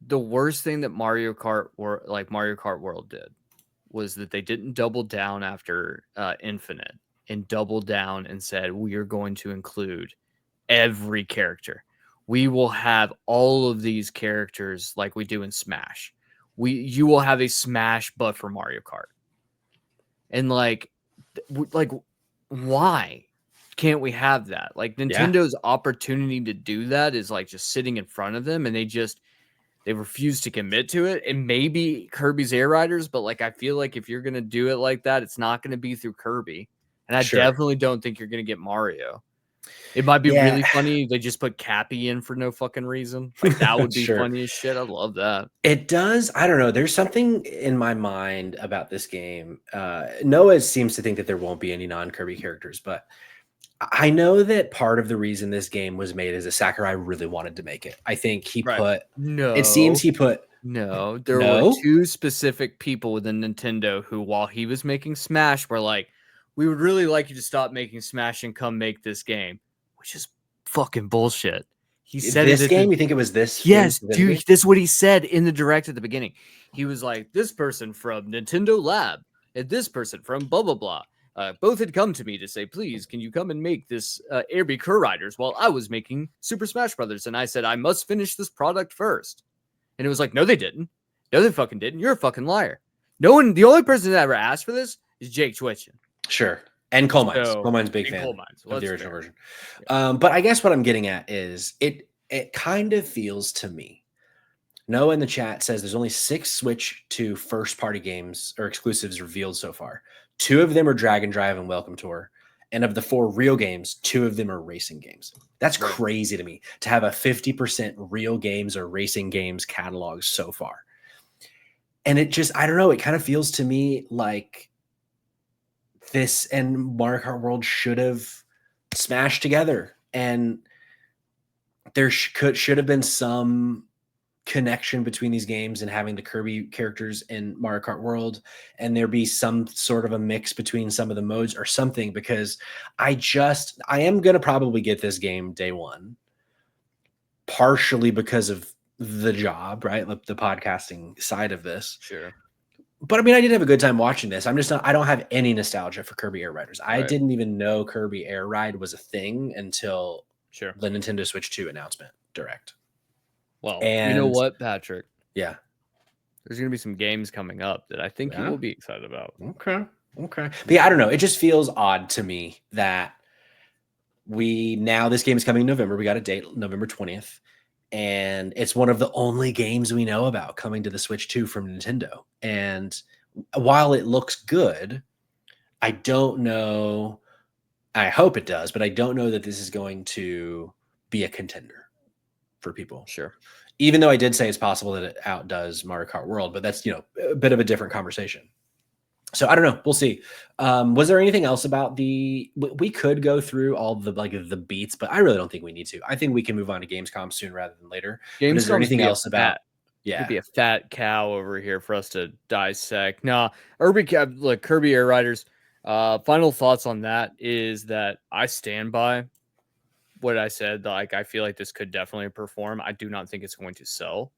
the worst thing that Mario Kart World did was that they didn't double down after Infinite and double down and said, we are going to include every character. We will have all of these characters like we do in Smash. You will have a Smash, but for Mario Kart. And like, why can't we have that? Like, Nintendo's opportunity to do that is like just sitting in front of them, and they refuse to commit to it. And maybe Kirby's Air Riders, but like, I feel like if you're going to do it like that, it's not going to be through Kirby. And I definitely don't think you're going to get Mario. It might be really funny. They just put Cappy in for no fucking reason. Like, that would be funny as shit. I love that. It does. I don't know. There's something in my mind about this game. Noah seems to think that there won't be any non-Kirby characters, but I know that part of the reason this game was made is that Sakurai really wanted to make it. I think he put there were two specific people within Nintendo who, while he was making Smash, were like, we would really like you to stop making Smash and come make this game, which is fucking bullshit. He said this game. You think it was this? Yes, dude. This is what he said in the direct at the beginning. He was like, this person from Nintendo Lab and this person from blah blah blah. Both had come to me to say, please, can you come and make this Kirby Air Riders while I was making Super Smash Brothers? And I said, I must finish this product first. And it was like, no, they didn't. No, they fucking didn't. You're a fucking liar. No one. The only person that ever asked for this is Jake Twitchen. Sure. And Coal Mines. Coal Mines, big fan of the original version. But I guess what I'm getting at is it kind of feels to me. Noah in the chat says there's only 6 Switch to first-party games or exclusives revealed so far. 2 of them are Dragon Drive and Welcome Tour. And of the 4 real games, 2 of them are racing games. That's crazy to me to have a 50% real games or racing games catalog so far. And it just, I don't know, it kind of feels to me like this and Mario Kart World should have smashed together, and there should have been some connection between these games and having the Kirby characters in Mario Kart World, and there be some sort of a mix between some of the modes or something, because I am going to probably get this game day one, partially because of the job, right? The podcasting side of this. Sure. But I mean, I did have a good time watching this. I don't have any nostalgia for Kirby Air Riders. I didn't even know Kirby Air Ride was a thing until the Nintendo Switch 2 announcement direct. Well, you know what, Patrick? Yeah. There's going to be some games coming up that I think you will be excited about. Okay. But yeah, I don't know. It just feels odd to me that this game is coming in November. We got a date, November 20th. And it's one of the only games we know about coming to the Switch 2 from Nintendo. And while it looks good, I don't know. I hope it does, but I don't know that this is going to be a contender for people. Sure. Even though I did say it's possible that it outdoes Mario Kart World, but that's, a bit of a different conversation. So I don't know. We'll see. Was there anything else about we could go through all the beats, but I really don't think we need to. I think we can move on to Gamescom soon rather than later. Gamescom, is there anything else about? Yeah, it'd be a fat cow over here for us to dissect. Nah, Kirby Air Riders. Final thoughts on that is that I stand by what I said. Like, I feel like this could definitely perform. I do not think it's going to sell.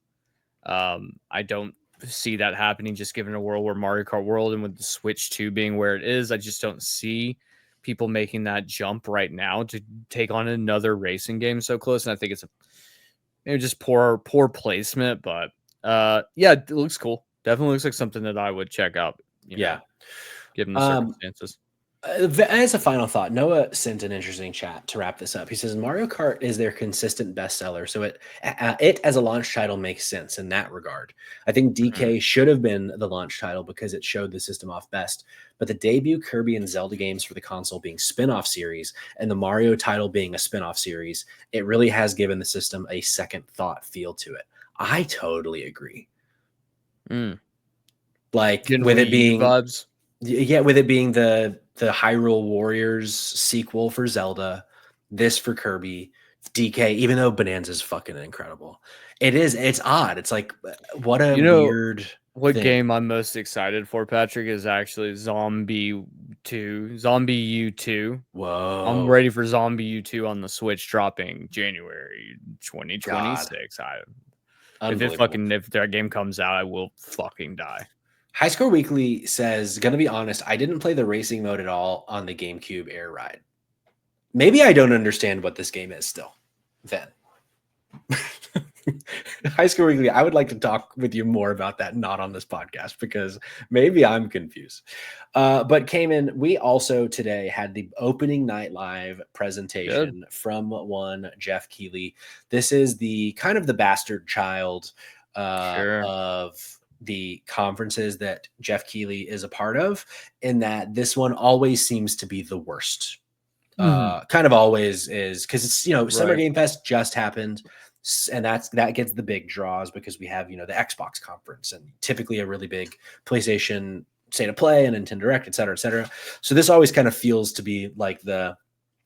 I don't see that happening, just given a world where Mario Kart World and with the Switch 2 being where it is. I just don't see people making that jump right now to take on another racing game so close. And I think it's just poor placement, but yeah, it looks cool. Definitely looks like something that I would check out. Given the circumstances. As a final thought, Noah sent an interesting chat to wrap this up. He says Mario Kart is their consistent bestseller, so it as a launch title makes sense in that regard. I think DK should have been the launch title because it showed the system off best. But the debut Kirby and Zelda games for the console being spin-off series and the Mario title being a spin-off series, it really has given the system a second thought feel to it. I totally agree. Like with it being vibes. Yeah, with it being the Hyrule Warriors sequel for Zelda, this for Kirby, DK, even though Bonanza's fucking incredible. It's odd. It's like, what a weird thing. Game I'm most excited for, Patrick, is actually Zombie U2. Whoa. I'm ready for Zombie U2 on the Switch dropping January 2026. If that game comes out, I will fucking die. High Score Weekly says, gonna be honest, I didn't play the racing mode at all on the GameCube Air Ride. Maybe I don't understand what this game is still. Then. High Score Weekly, I would like to talk with you more about that, not on this podcast, because maybe I'm confused. But Cayman, we also today had the opening night live presentation from one Jeff Keighley. This is the kind of the bastard child of the conferences that Jeff Keighley is a part of, in that this one always seems to be the worst. Kind of always is, because it's Summer Game Fest just happened, and that gets the big draws because we have the Xbox conference and typically a really big PlayStation State of Play and Nintendo Direct, et cetera, et cetera. So this always kind of feels to be like the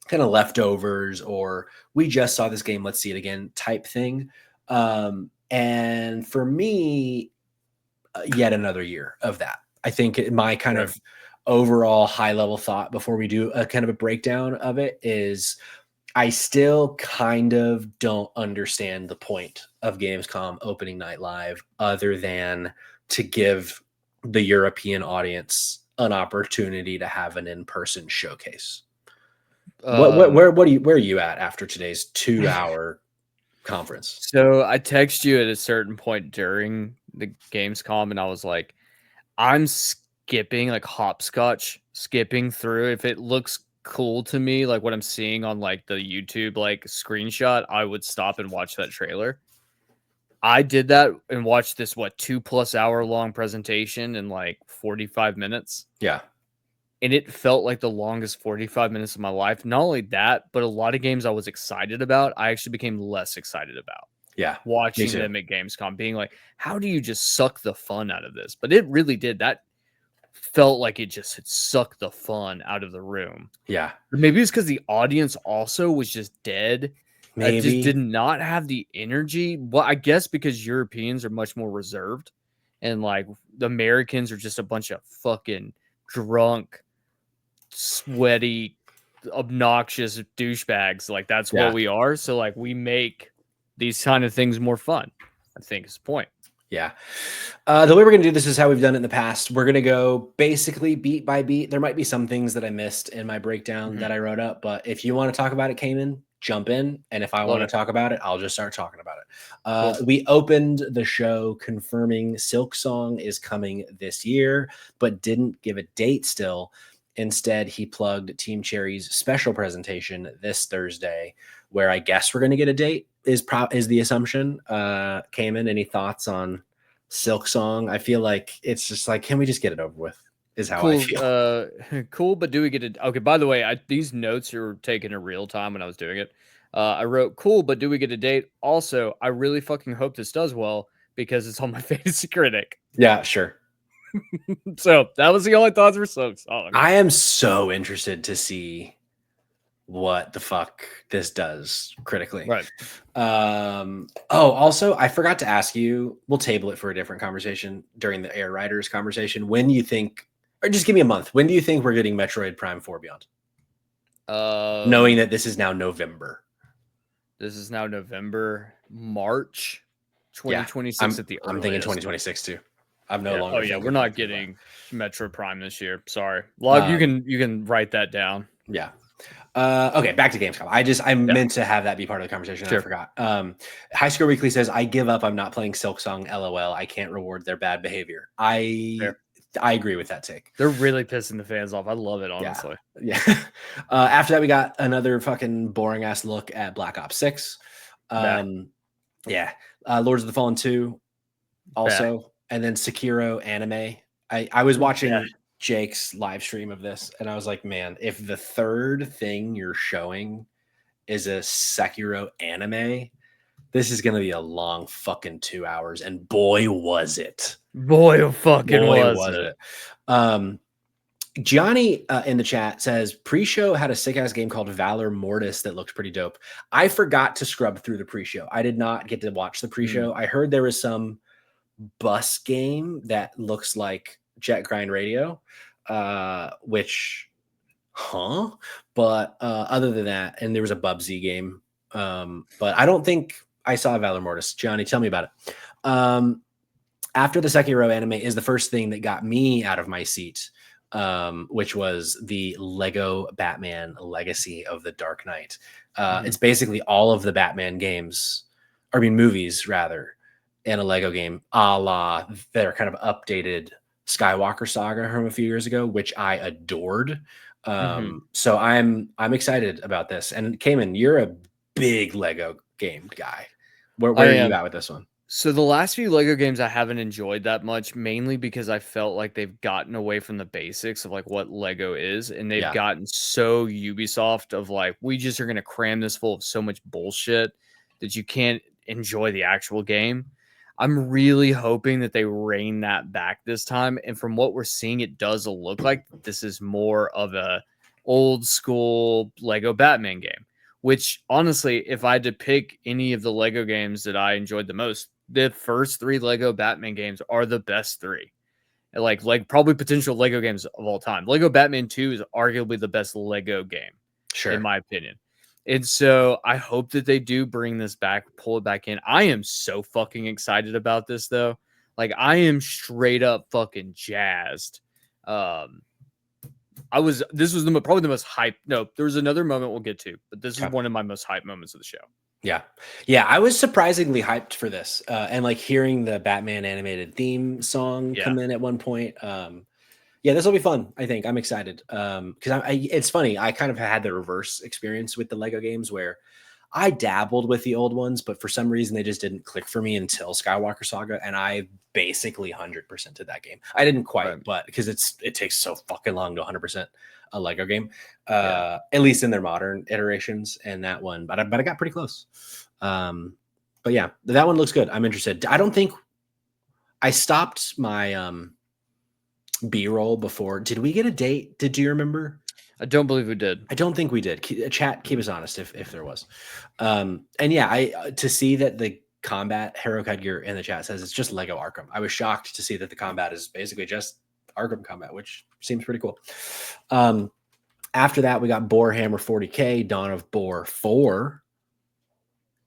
kind of leftovers, or we just saw this game, let's see it again type thing. And for me, yet another year of that. I think my kind of overall high level thought before we do a kind of a breakdown of it is, I still kind of don't understand the point of Gamescom Opening Night Live other than to give the European audience an opportunity to have an in-person showcase. Where are you at after today's 2-hour conference? So I text you at a certain point during the Gamescom, and I was like, I'm skipping through. If it looks cool to me, like what I'm seeing on like the YouTube like screenshot, I would stop and watch that trailer. I did that and watched this 2+ hour long presentation in like 45 minutes. Yeah. And it felt like the longest 45 minutes of my life. Not only that, but a lot of games I was excited about, I actually became less excited about. Yeah. Watching them at Gamescom, being like, how do you just suck the fun out of this? But it really did. That felt like it just had sucked the fun out of the room. Yeah. Maybe it's because the audience also was just dead. It just did not have the energy. Well, I guess because Europeans are much more reserved, and like the Americans are just a bunch of fucking drunk, sweaty, obnoxious douchebags. Like that's what we are. So like we make these kind of things more fun, I think is the point. Yeah. The way we're going to do this is how we've done it in the past. We're going to go basically beat by beat. There might be some things that I missed in my breakdown that I wrote up, but if you want to talk about it, Cayman, jump in. And if I want to talk about it, I'll just start talking about it. Cool. We opened the show confirming Silk Song is coming this year, but didn't give a date still. Instead, he plugged Team Cherry's special presentation this Thursday, where I guess we're going to get a date is the assumption. Cayman, any thoughts on Silk Song? I feel like it's just like, can we just get it over with? Is how cool, I feel. Cool, but do we get it? Okay, by the way, these notes are taken in real time when I was doing it. I wrote, cool, but do we get a date? Also, I really fucking hope this does well because it's on my Fantasy Critic. Yeah, sure. So that was the only thoughts for Silk Song. I am so interested to see what the fuck this does critically. Right. Also, I forgot to ask you, we'll table it for a different conversation during the Air Riders conversation. When you think, or just give me a month, when do you think we're getting Metroid Prime 4 Beyond? Knowing that this is now November. This is now November, March 2026 at the earliest. I'm thinking 2026 too. I'm no longer. Oh yeah, we're not getting Metroid Prime this year. Sorry. Log, you can write that down. Yeah. Okay, back to Gamescom. I meant to have that be part of the conversation. Sure. I forgot. High Score Weekly says, I give up. I'm not playing Silk Song. LOL. I can't reward their bad behavior. I agree with that take. They're really pissing the fans off. I love it, honestly. Yeah. After that, we got another fucking boring ass look at Black Ops 6. Lords of the Fallen 2 also. And then Sekiro anime. I was watching Jake's live stream of this, and I was like, man, if the third thing you're showing is a Sekiro anime, this is going to be a long fucking 2 hours. And boy, was it. Boy, was it. Gianni in the chat says, pre-show had a sick-ass game called Valor Mortis that looked pretty dope. I forgot to scrub through the pre-show. I did not get to watch the pre-show. I heard there was some bus game that looks like Jet Grind Radio, but other than that, and there was a Bubsy game, but I don't think I saw Valor Mortis. Johnny, tell me about it. After the Sekiro anime is the first thing that got me out of my seat, which was the Lego Batman Legacy of the Dark Knight. It's basically all of the Batman games, movies rather, in a Lego game, a la their kind of updated Skywalker saga from a few years ago, which I adored. So I'm excited about this. And Cayman, you're a big Lego game guy. Where are you at with this one? So the last few Lego games I haven't enjoyed that much, mainly because I felt like they've gotten away from the basics of like what Lego is, and they've gotten so Ubisoft of like, we just are going to cram this full of so much bullshit that you can't enjoy the actual game. I'm really hoping that they rein that back this time. And from what we're seeing, it does look like this is more of a old school Lego Batman game, which honestly, if I had to pick any of the Lego games that I enjoyed the most, the first 3 Lego Batman games are the best 3. Like probably potential Lego games of all time. Lego Batman 2 is arguably the best Lego game, in my opinion. And so I hope that they do bring this back, pull it back in. I am so fucking excited about this, though. Like, I am straight up fucking jazzed. This was probably the most hype. No, there was another moment we'll get to, but this is one of my most hype moments of the show. Yeah. I was surprisingly hyped for this, and like hearing the Batman animated theme song come in at one point. This will be fun. I think I'm excited because it's funny. I kind of had the reverse experience with the Lego games where I dabbled with the old ones, but for some reason they just didn't click for me until Skywalker Saga, and I basically 100%ed that game. I didn't quite, but because it takes so fucking long to 100% a Lego game, at least in their modern iterations. And that one, but I got pretty close. But yeah, that one looks good. I'm interested. I don't think I stopped my B-roll before. Did we get a date? Did you remember? I don't believe we did. I don't think we did. Chat, keep us honest if there was. And yeah, I to see that the combat, Hero Gear in the chat says it's just Lego Arkham. I was shocked to see that the combat is basically just Arkham combat, which seems pretty cool. After that, we got Boar Hammer 40K, Dawn of Boar 4.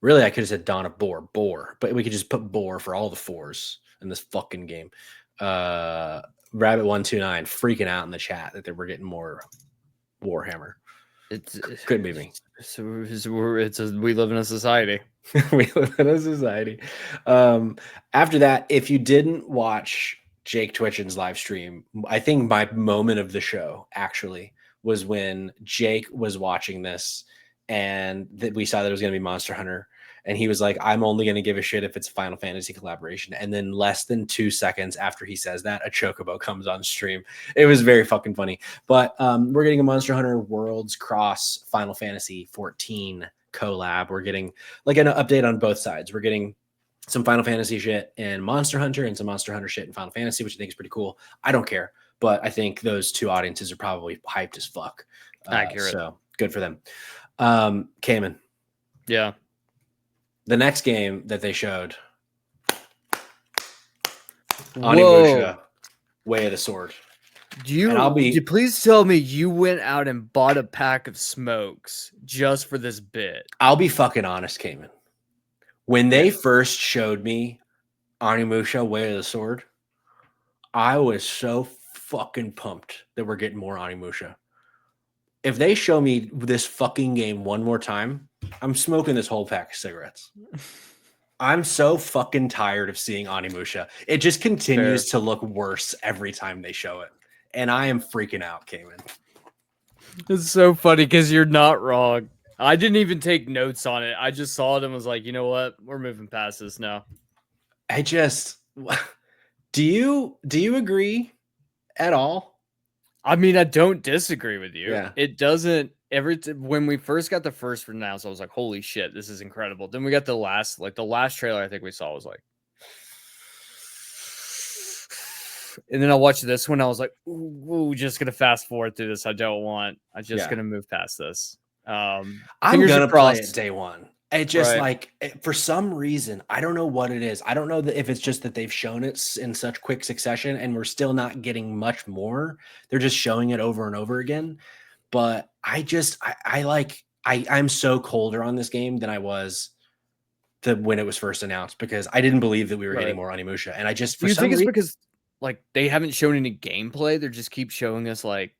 Really, I could have said Dawn of Boar, but we could just put Boar for all the 4s in this fucking game. Rabbit129 freaking out in the chat that they were getting more Warhammer. It's couldn't be me. So we live in a society. We live in a society. After that, if you didn't watch Jake Twitchin's live stream, I think my moment of the show actually was when Jake was watching this and that we saw that it was going to be Monster Hunter. And he was like, I'm only going to give a shit if it's a Final Fantasy collaboration. And then less than 2 seconds after he says that, a Chocobo comes on stream. It was very fucking funny. But we're getting a Monster Hunter Worlds Cross Final Fantasy 14 collab. We're getting like an update on both sides. We're getting some Final Fantasy shit in Monster Hunter and some Monster Hunter shit in Final Fantasy, which I think is pretty cool. I don't care, but I think those two audiences are probably hyped as fuck. Accurate. So good for them. Cayman. Yeah. The next game that they showed, Onimusha, Way of the Sword. Do you please tell me you went out and bought a pack of smokes just for this bit? I'll be fucking honest, Cayman. When they first showed me Onimusha, Way of the Sword, I was so fucking pumped that we're getting more Onimusha. If they show me this fucking game one more time, I'm smoking this whole pack of cigarettes. I'm so fucking tired of seeing Onimusha. It just continues to look worse every time they show it. And I am freaking out, Cayman. It's so funny because you're not wrong. I didn't even take notes on it. I just saw it and was like, you know what? We're moving past this now. Do you agree at all? I mean, I don't disagree with you. Yeah. It doesn't when we first got the first announced, I was like, holy shit, this is incredible. Then we got the last trailer I think we saw was like, and then I watched this one. I was like, ooh, just going to fast forward through this. I'm just going to move past this. I'm going to play it day one. It just for some reason, I don't know what it is. I don't know if it's just that they've shown it in such quick succession and we're still not getting much more. They're just showing it over and over again. But I'm so colder on this game than I was when it was first announced because I didn't believe that we were getting more Onimusha. And I just, for some reason, because like they haven't shown any gameplay. They just keep showing us like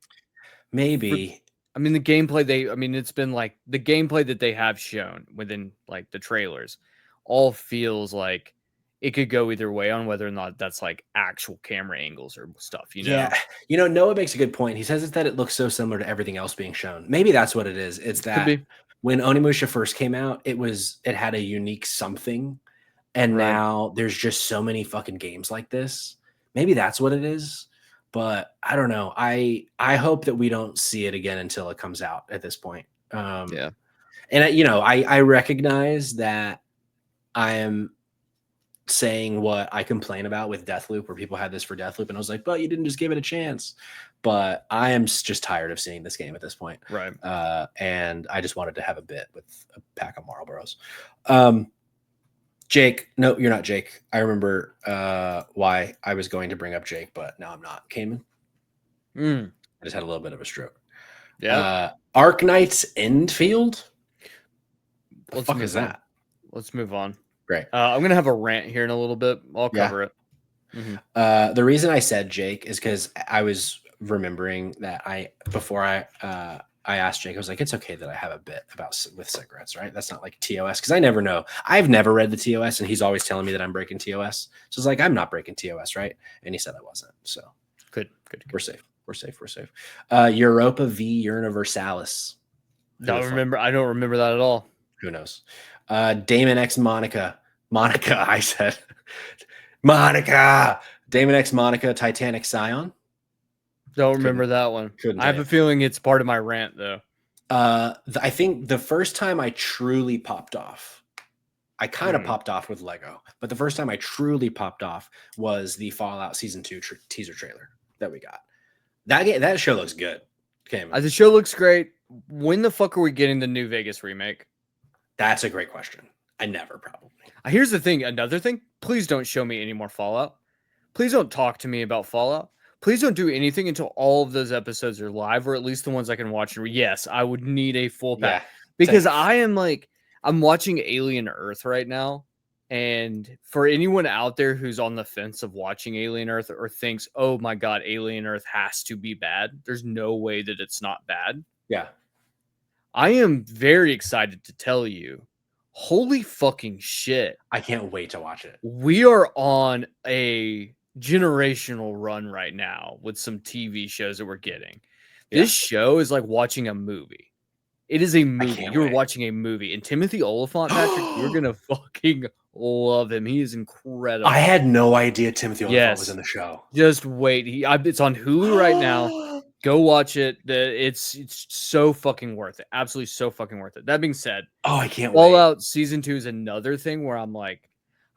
maybe. The gameplay it's been like the gameplay that they have shown within like the trailers all feels like it could go either way on whether or not that's like actual camera angles or stuff, you know? Yeah. You know, Noah makes a good point. He says it's that it looks so similar to everything else being shown. Maybe that's what it is. It's that when Onimusha first came out, it had a unique something. And now there's just so many fucking games like this. Maybe that's what it is. But I don't know. I hope that we don't see it again until it comes out at this point. And I recognize that I am saying what I complain about with Deathloop, where people had this for Deathloop, and I was like, "But you didn't just give it a chance." But I am just tired of seeing this game at this point, right? And I just wanted to have a bit with a pack of Marlboros. Jake, no, you're not Jake. I remember why I was going to bring up Jake, but now I'm not. Cayman. I just had a little bit of a stroke. Yeah. Arknight's Endfield? What the fuck is that? Let's move on. Great. I'm going to have a rant here in a little bit. I'll cover it. Mm-hmm. The reason I said Jake is because I was remembering that before I asked Jake, I was like, it's okay that I have a bit with cigarettes, right? That's not like TOS. Because I never know. I've never read the TOS, and he's always telling me that I'm breaking TOS. So it's like, I'm not breaking TOS, right? And he said I wasn't. So good. We're safe. Europa v Universalis. I don't remember that at all. Who knows? Damon X Monica. I said. Monica. Damon X Monica, Titanic Scion. Don't remember that one. I have a feeling it's part of my rant, though. I think the first time I truly popped off, I kind of popped off with Lego, but the first time I truly popped off was the Fallout Season 2 teaser trailer. that we got. That show looks good. Okay, the show looks great. When the fuck are we getting the New Vegas remake? That's a great question. I never probably. Here's the thing. Another thing. Please don't show me any more Fallout. Please don't talk to me about Fallout. Please don't do anything until all of those episodes are live, or at least the ones I can watch. Yes, I would need a full pack because I'm watching Alien Earth right now. And for anyone out there who's on the fence of watching Alien Earth or thinks, oh my God, Alien Earth has to be bad, there's no way that it's not bad. Yeah. I am very excited to tell you, holy fucking shit. I can't wait to watch it. We are on a generational run right now with some TV shows that we're getting. This show is like watching a movie. It is a movie. You're watching a movie. And Timothy Olyphant, Patrick, you're going to fucking love him. He is incredible. I had no idea Timothy Olyphant was in the show. Just wait. It's on Hulu right now. Go watch it. It's so fucking worth it. Absolutely so fucking worth it. That being said, I can't wait. Fallout Season 2 is another thing where I'm like,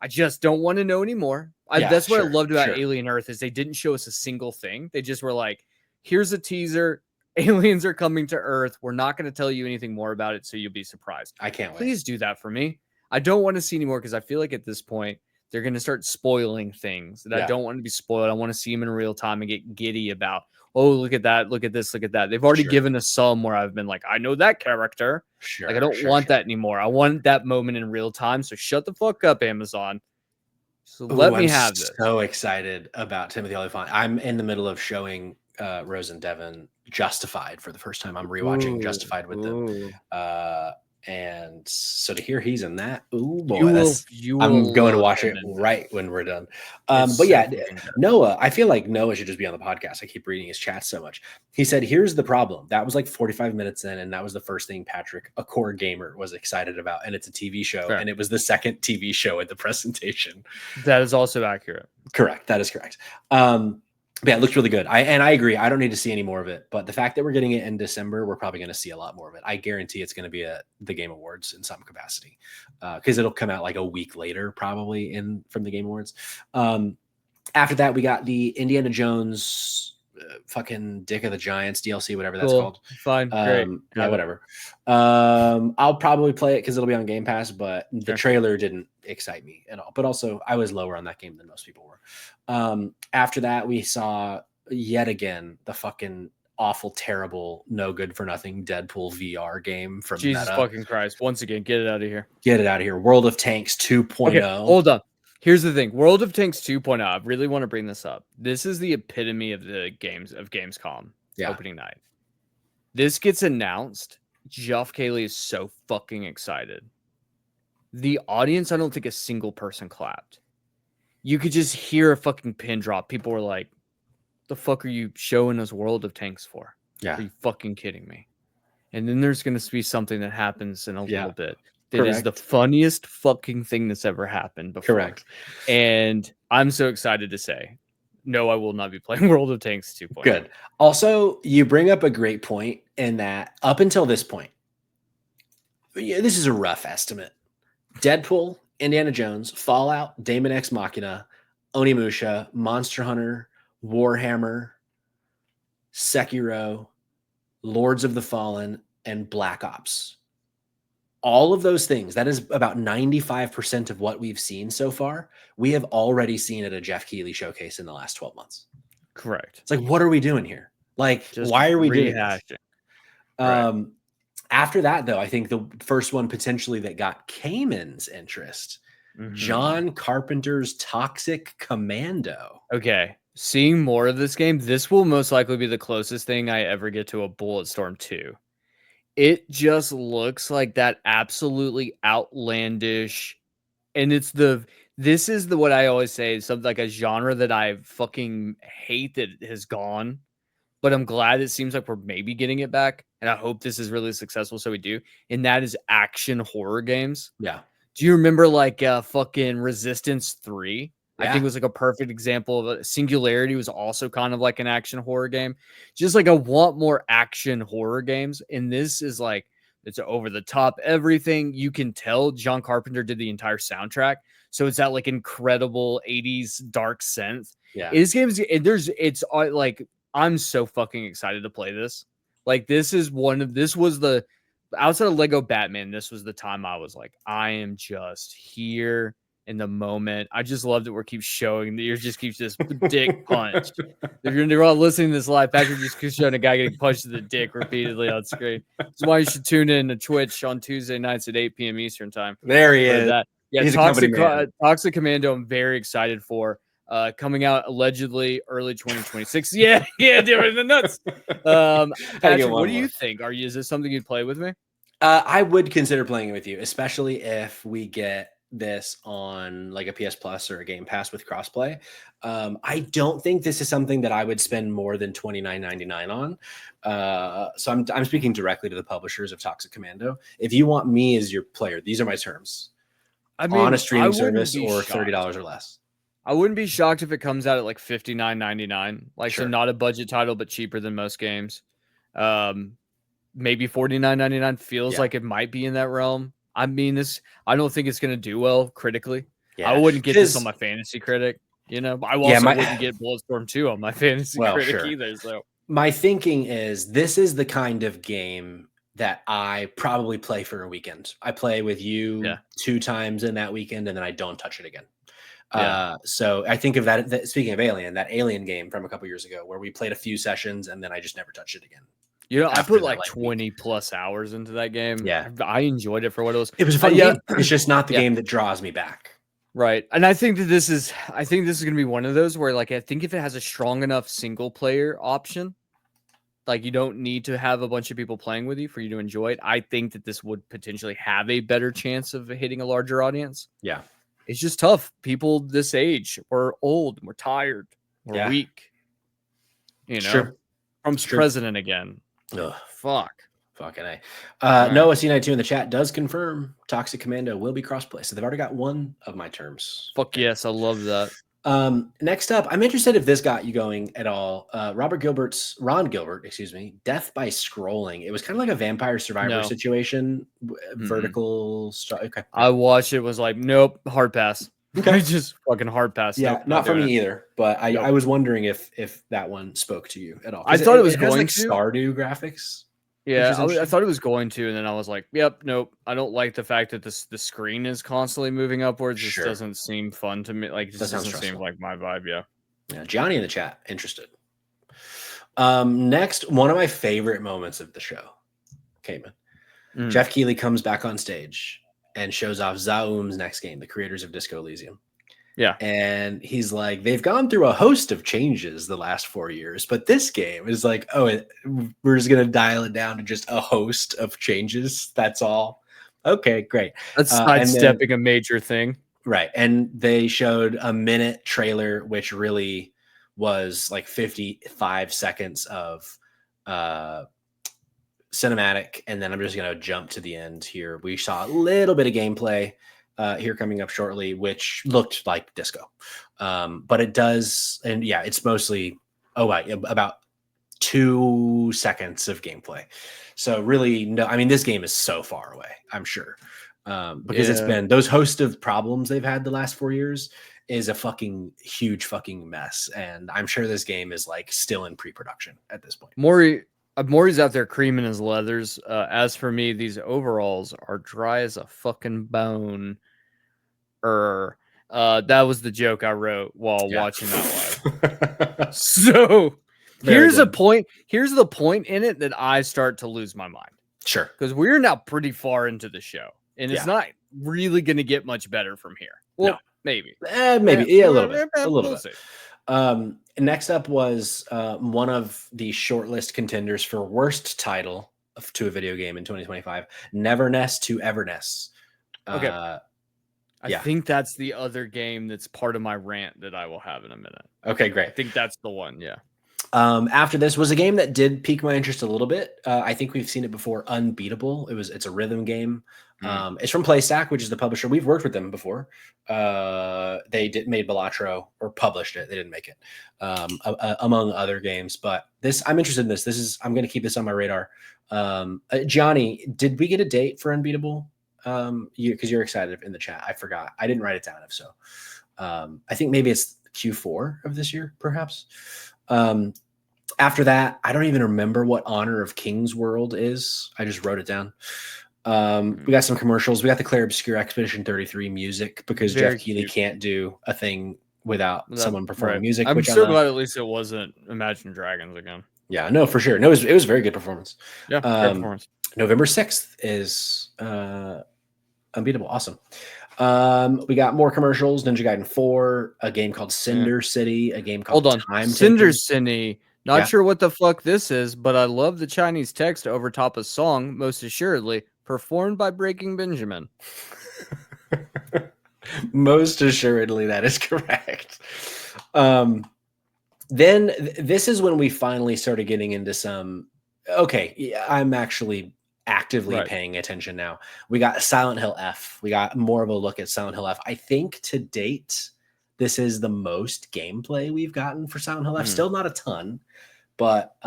I just don't want to know anymore. That's what I loved about Alien Earth is they didn't show us a single thing. They just were like, here's a teaser. Aliens are coming to Earth. We're not going to tell you anything more about it, so you'll be surprised. I can't wait. Please do that for me. I don't want to see anymore because I feel like at this point, they're going to start spoiling things that I don't want to be spoiled. I want to see them in real time and get giddy about, oh, look at that, look at this, look at that. They've already given us some where I've been like, I know that character. I don't want that anymore. I want that moment in real time, so shut the fuck up, Amazon. So let me have this. I'm so excited about Timothy Olyphant. I'm in the middle of showing Rose and Devin Justified for the first time. I'm rewatching Justified with them. And so to hear he's in that, I'm going to watch it right when we're done. But yeah, Noah, I feel like Noah should just be on the podcast. I keep reading his chat so much. He said, here's the problem. That was like 45 minutes in, and that was the first thing Patrick, a core gamer, was excited about. And it's a TV show, and it was the second TV show at the presentation. That is also accurate. Correct. That is correct. But yeah, it looks really good. I agree. I don't need to see any more of it. But the fact that we're getting it in December, we're probably going to see a lot more of it. I guarantee it's going to be at the Game Awards in some capacity because it'll come out like a week later, probably from the Game Awards. After that, we got the Indiana Jones fucking Dick of the Giants DLC, whatever that's called. Fine. Great. Yeah, whatever. I'll probably play it because it'll be on Game Pass, but the trailer didn't excite me at all. But also, I was lower on that game than most people were. After that, we saw yet again the fucking awful, terrible, no good for nothing Deadpool VR game from Jesus fucking Christ. Once again, get it out of here. Get it out of here. World of Tanks 2.0. Okay, hold up. Here's the thing. World of Tanks 2.0. I really want to bring this up. This is the epitome of the Gamescom opening night. This gets announced. Geoff Keighley is so fucking excited. The audience, I don't think a single person clapped. You could just hear a fucking pin drop. People were like, the fuck are you showing us World of Tanks for? Yeah. Are you fucking kidding me? And then there's going to be something that happens in a little bit. That is the funniest fucking thing that's ever happened before. Correct. And I'm so excited to say, no, I will not be playing World of Tanks 2.0. Good. Also, you bring up a great point in that up until this point, this is a rough estimate. Deadpool, Indiana Jones, Fallout, Daemon X Machina, Onimusha, Monster Hunter, Warhammer, Sekiro, Lords of the Fallen, and Black Ops. All of those things, that is about 95% of what we've seen so far. We have already seen at a Geoff Keighley showcase in the last 12 months. Correct. It's like, what are we doing here? Like, just why are we doing this? Right. After that, though, I think the first one potentially that got Cayman's interest, John Carpenter's Toxic Commando. Okay. Seeing more of this game, this will most likely be the closest thing I ever get to a Bulletstorm 2. It just looks like that absolutely outlandish. And this is what I always say, something like a genre that I fucking hate that has gone. But I'm glad it seems like we're maybe getting it back. And I hope this is really successful. So we do. And that is action horror games. Yeah. Do you remember like fucking Resistance 3? Yeah. I think it was like a perfect example of Singularity was also kind of like an action horror game. Just like I want more action horror games. And this It's over the top. Everything you can tell, John Carpenter did the entire soundtrack, so it's that like incredible 80s dark synth. Yeah, this game is it's like I'm so fucking excited to play this. Like this was the outside of Lego Batman. This was the time I was like, I am just here in the moment. I just love that we keep showing that you just keeps this dick punch. If you're all listening to this live, Patrick just keeps showing a guy getting punched in the dick repeatedly on screen. That's why you should tune in to Twitch on Tuesday nights at 8 p.m. Eastern time. There he is. That. Yeah, he's Toxic Commando. I'm very excited for. Coming out allegedly early 2026. Yeah, dude, the nuts. Patrick, what do you think? Is this something you'd play with me? I would consider playing it with you, especially if we get this on like a PS Plus or a Game Pass with crossplay. I don't think this is something that I would spend more than $29.99 on. So I'm speaking directly to the publishers of Toxic Commando. If you want me as your player, these are my terms. On a streaming service or $30 or less. I wouldn't be shocked if it comes out at like $59.99. Like, sure. So not a budget title, but cheaper than most games. Maybe $49.99 feels like it might be in that realm. I mean, I don't think it's going to do well critically. Yeah. I wouldn't get this on my fantasy critic, but I also wouldn't get Bulletstorm 2 on my fantasy critic either. So my thinking is this is the kind of game that I probably play for a weekend. I play with you 2 times in that weekend, and then I don't touch it again. So I think of that, speaking of that Alien game from a couple years ago where we played a few sessions and then I just never touched it again. I put like 20 plus hours into that game. Yeah. I enjoyed it for what it was. It was a fun game. It's just not the game that draws me back. Right. And I think this is going to be one of those where like, I think if it has a strong enough single player option, like you don't need to have a bunch of people playing with you for you to enjoy it. I think that this would potentially have a better chance of hitting a larger audience. Yeah. It's just tough. People this age, we're old, we're tired, we're weak. Trump's president again. Ugh. Fucking A. Noah C92 in the chat does confirm Toxic Commando will be crossplay. So they've already got one of my terms. Fuck yes, I love that. Next up, I'm interested if this got you going at all. Ron Gilbert, Death by Scrolling. It was kind of like a Vampire Survivor situation, vertical. Okay. I watched it. Was like, nope, hard pass. Okay, just fucking hard pass. Yeah, not for me either. But I was wondering if that one spoke to you at all. I thought it was going to Stardew graphics. Yeah, I thought it was going to, and then I was like, yep, nope. I don't like the fact that the screen is constantly moving upwards. This doesn't seem fun to me. Like, it just doesn't seem like my vibe, Yeah, Johnny in the chat, interested. Next, one of my favorite moments of the show came in. Jeff Keighley comes back on stage and shows off Zaum's next game, the creators of Disco Elysium. Yeah. And he's like, they've gone through a host of changes the last 4 years, but this game is like, we're just going to dial it down to just a host of changes. That's all. Okay, great. That's sidestepping a major thing. Right. And they showed a minute trailer, which really was like 55 seconds of cinematic. And then I'm just going to jump to the end here. We saw a little bit of gameplay here coming up shortly, which looked like Disco. But it does, and yeah, it's mostly about 2 seconds of gameplay. So really, this game is so far away, I'm sure. Because it's been those host of problems they've had the last 4 years is a fucking huge fucking mess. And I'm sure this game is like still in pre-production at this point. Maury's out there creaming his leathers. As for me, these overalls are dry as a fucking bone. That was the joke I wrote while watching that live. So here's the point in it that I start to lose my mind. Sure. Because we're now pretty far into the show. And it's not really going to get much better from here. Well, maybe. A little bit. Next up was one of the shortlist contenders for worst title to a video game in 2025, Neverness to Everness. Okay. I think that's the other game that's part of my rant that I will have in a minute. Okay, great. I think that's the one, yeah. After this was a game that did pique my interest a little bit. I think we've seen it before, Unbeatable. It's a rhythm game. It's from PlayStack, which is the publisher. We've worked with them before. They made Balatro, or published it. They didn't make it, among other games. But I'm interested in this. I'm going to keep this on my radar. Johnny, did we get a date for Unbeatable? Because you're excited in the chat. I forgot. I didn't write it down. If so, I think maybe it's Q4 of this year, perhaps. After that, I don't even remember what Honor of Kings World is. I just wrote it down. We got some commercials. We got the Claire Obscure Expedition 33 music, because Jeff Keighley can't do a thing without someone performing music. I'm so glad at least it wasn't Imagine Dragons again. Yeah, no, for sure. No, it was a very good performance. Yeah, great performance. November 6th is Unbeatable. Awesome. We got more commercials. Ninja Gaiden 4, a game called Cinder City, a game called Time Cinder City. Not sure what the fuck this is, but I love the Chinese text over top of song, most assuredly, performed by Breaking Benjamin. Most assuredly, that is correct. Then this is when we finally started getting into some, I'm actually actively paying attention now. We got Silent Hill F. We got more of a look at Silent Hill F. I think to date, this is the most gameplay we've gotten for Silent Hill F. Still not a ton, but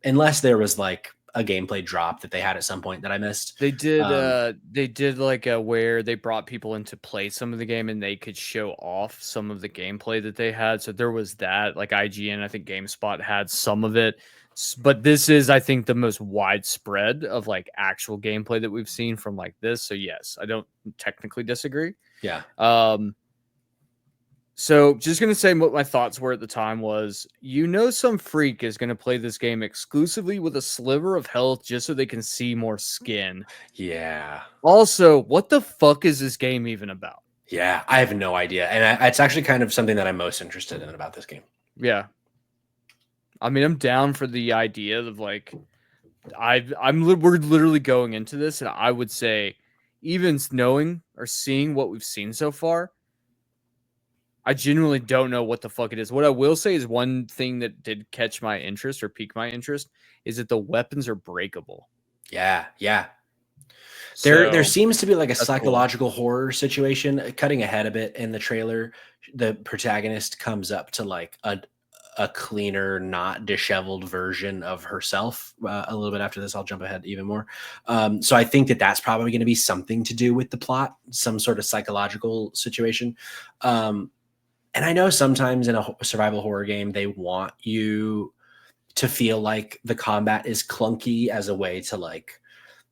unless there was like a gameplay drop that they had at some point that I missed. They did like where they brought people in to play some of the game and they could show off some of the gameplay that they had. So there was that, like IGN, I think GameSpot had some of it. But this is, I think, the most widespread of like actual gameplay that we've seen from like this. So yes, I don't technically disagree. Yeah. So just going to say what my thoughts were at the time was, some freak is going to play this game exclusively with a sliver of health just so they can see more skin. Yeah. Also, what the fuck is this game even about? Yeah, I have no idea. And it's actually kind of something that I'm most interested in about this game. Yeah. I mean, I'm down for the idea of like, we're literally going into this, and I would say, even knowing or seeing what we've seen so far, I genuinely don't know what the fuck it is. What I will say is one thing that did catch my interest or pique my interest is that the weapons are breakable. Yeah, yeah. There seems to be like a psychological horror situation. Cutting ahead a bit in the trailer, the protagonist comes up to like a cleaner, not disheveled version of herself. A little bit after this, I'll jump ahead even more. So I think that that's probably going to be something to do with the plot, some sort of psychological situation. And I know sometimes in a survival horror game, they want you to feel like the combat is clunky as a way to like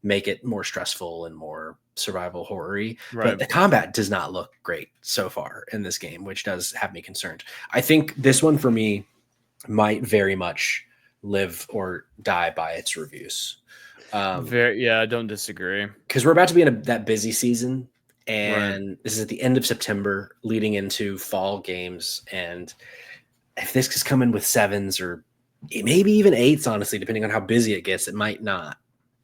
make it more stressful and more survival horror-y. Right. But the combat does not look great so far in this game, which does have me concerned. I think this one for me might very much live or die by its reviews. I don't disagree. Because we're about to be in that busy season. And this is at the end of September, leading into fall games. And if this is coming with 7s or maybe even 8s, honestly, depending on how busy it gets, it might not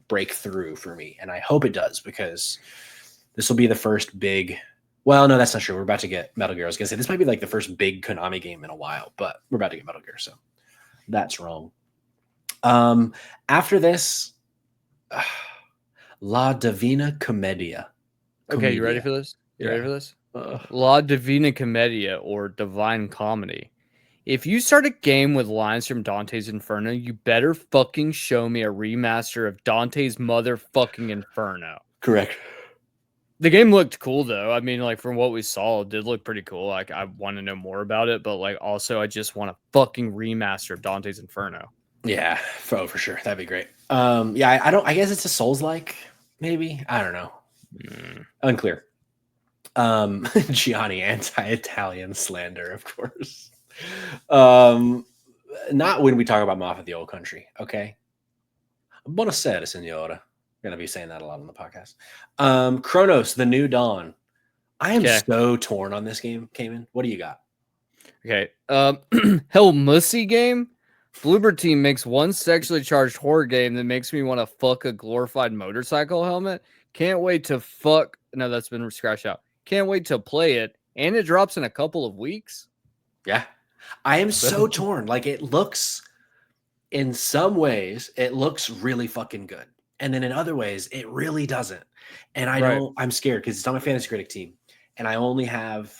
break through for me. And I hope it does, because this will be the first big. Well, no, that's not true. We're about to get Metal Gear. I was going to say this might be like the first big Konami game in a while, but we're about to get Metal Gear. So that's wrong. After this, La Divina Commedia. Okay, you ready for this? Ready for this? La Divina Commedia, or Divine Comedy. If you start a game with lines from Dante's Inferno, you better fucking show me a remaster of Dante's motherfucking Inferno. Correct. The game looked cool, though. I mean, like, from what we saw, it did look pretty cool. Like, I want to know more about it, but, like, also, I just want a fucking remaster of Dante's Inferno. Yeah, for sure. That'd be great. I guess it's a Souls-like, maybe. I don't know. Unclear. Gianni, anti-Italian slander, of course. Not when we talk about Moth of the Old Country, okay? Buonasera, signora. We're going to be saying that a lot on the podcast. Chronos, The New Dawn. I am so torn on this game, Cayman. What do you got? Okay. Hell Mussy game? Bloober Team makes one sexually charged horror game that makes me want to fuck a glorified motorcycle helmet. Can't wait to fuck. No, that's been scratched out. Can't wait to play it. And it drops in a couple of weeks. Yeah. I am so torn. Like, it looks, in some ways, it looks really fucking good. And then in other ways, it really doesn't. And Right. I'm scared because it's on my fantasy critic team. And I only have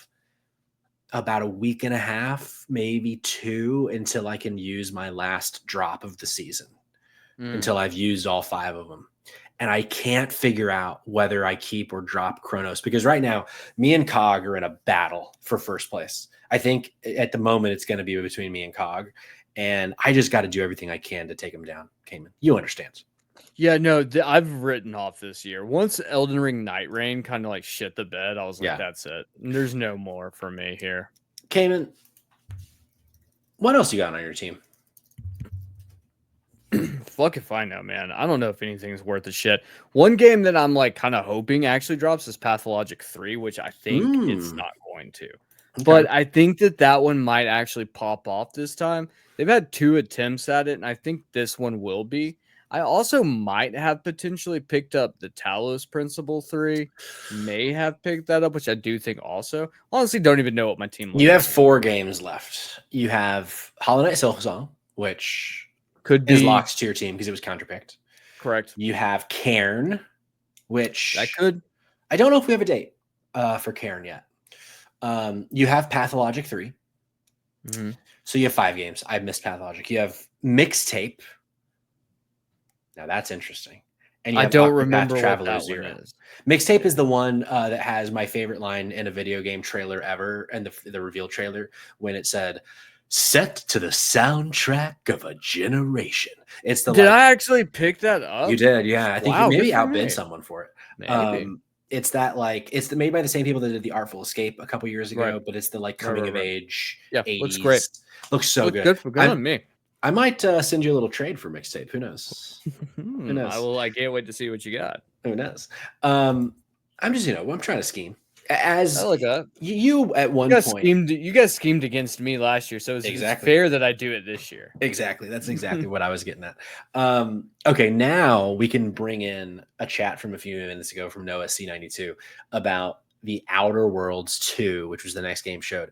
about a week and a half, maybe 2, until I can use my last drop of the season, until I've used all 5 of them. And I can't figure out whether I keep or drop Kronos, because right now me and Cog are in a battle for first place. I think at the moment it's going to be between me and Cog, and I just got to do everything I can to take him down. Cayman, you understand. Yeah, no, I've written off this year. Once Elden Ring Night Rain kind of like shit the bed, I was like, that's it. There's no more for me here. Cayman, what else you got on your team? Fuck if I know, man. I don't know if anything's worth a shit. One game that I'm like kind of hoping actually drops is Pathologic 3, which I think it's not going to. Okay. But I think that one might actually pop off this time. They've had 2 attempts at it, and I think this one will be. I also might have potentially picked up the Talos Principle 3. May have picked that up, which I do think also. Honestly, don't even know what my team looks You have 4 games left. You have Hollow Knight Silksong, which could be is locked to your team because it was counterpicked. Correct. You have Cairn, which I don't know if we have a date for Cairn yet. You have Pathologic 3. Mm-hmm. So you have 5 games. I've missed Pathologic. You have Mixtape. Now that's interesting. And I don't remember what that one is. Mixtape is the one that has my favorite line in a video game trailer ever, and the reveal trailer, when it said, "Set to the soundtrack of a generation." It's the. Did I actually pick that up? You did, yeah. I think you maybe outbid someone for it. Maybe. It's that made by the same people that did the Artful Escape a couple years ago, but it's the coming of age. Yeah, 80s. Looks great. Looks so good. Good on me. I might send you a little trade for Mixtape. Who knows? Who knows? I can't wait to see what you got. Who knows? I'm just, I'm trying to scheme. As I like that. You at one point you guys schemed against me last year, so it's fair that I do it this year. Exactly. That's exactly what I was getting at. Okay, now we can bring in a chat from a few minutes ago from Noah C92 about the Outer Worlds 2, which was the next game showed.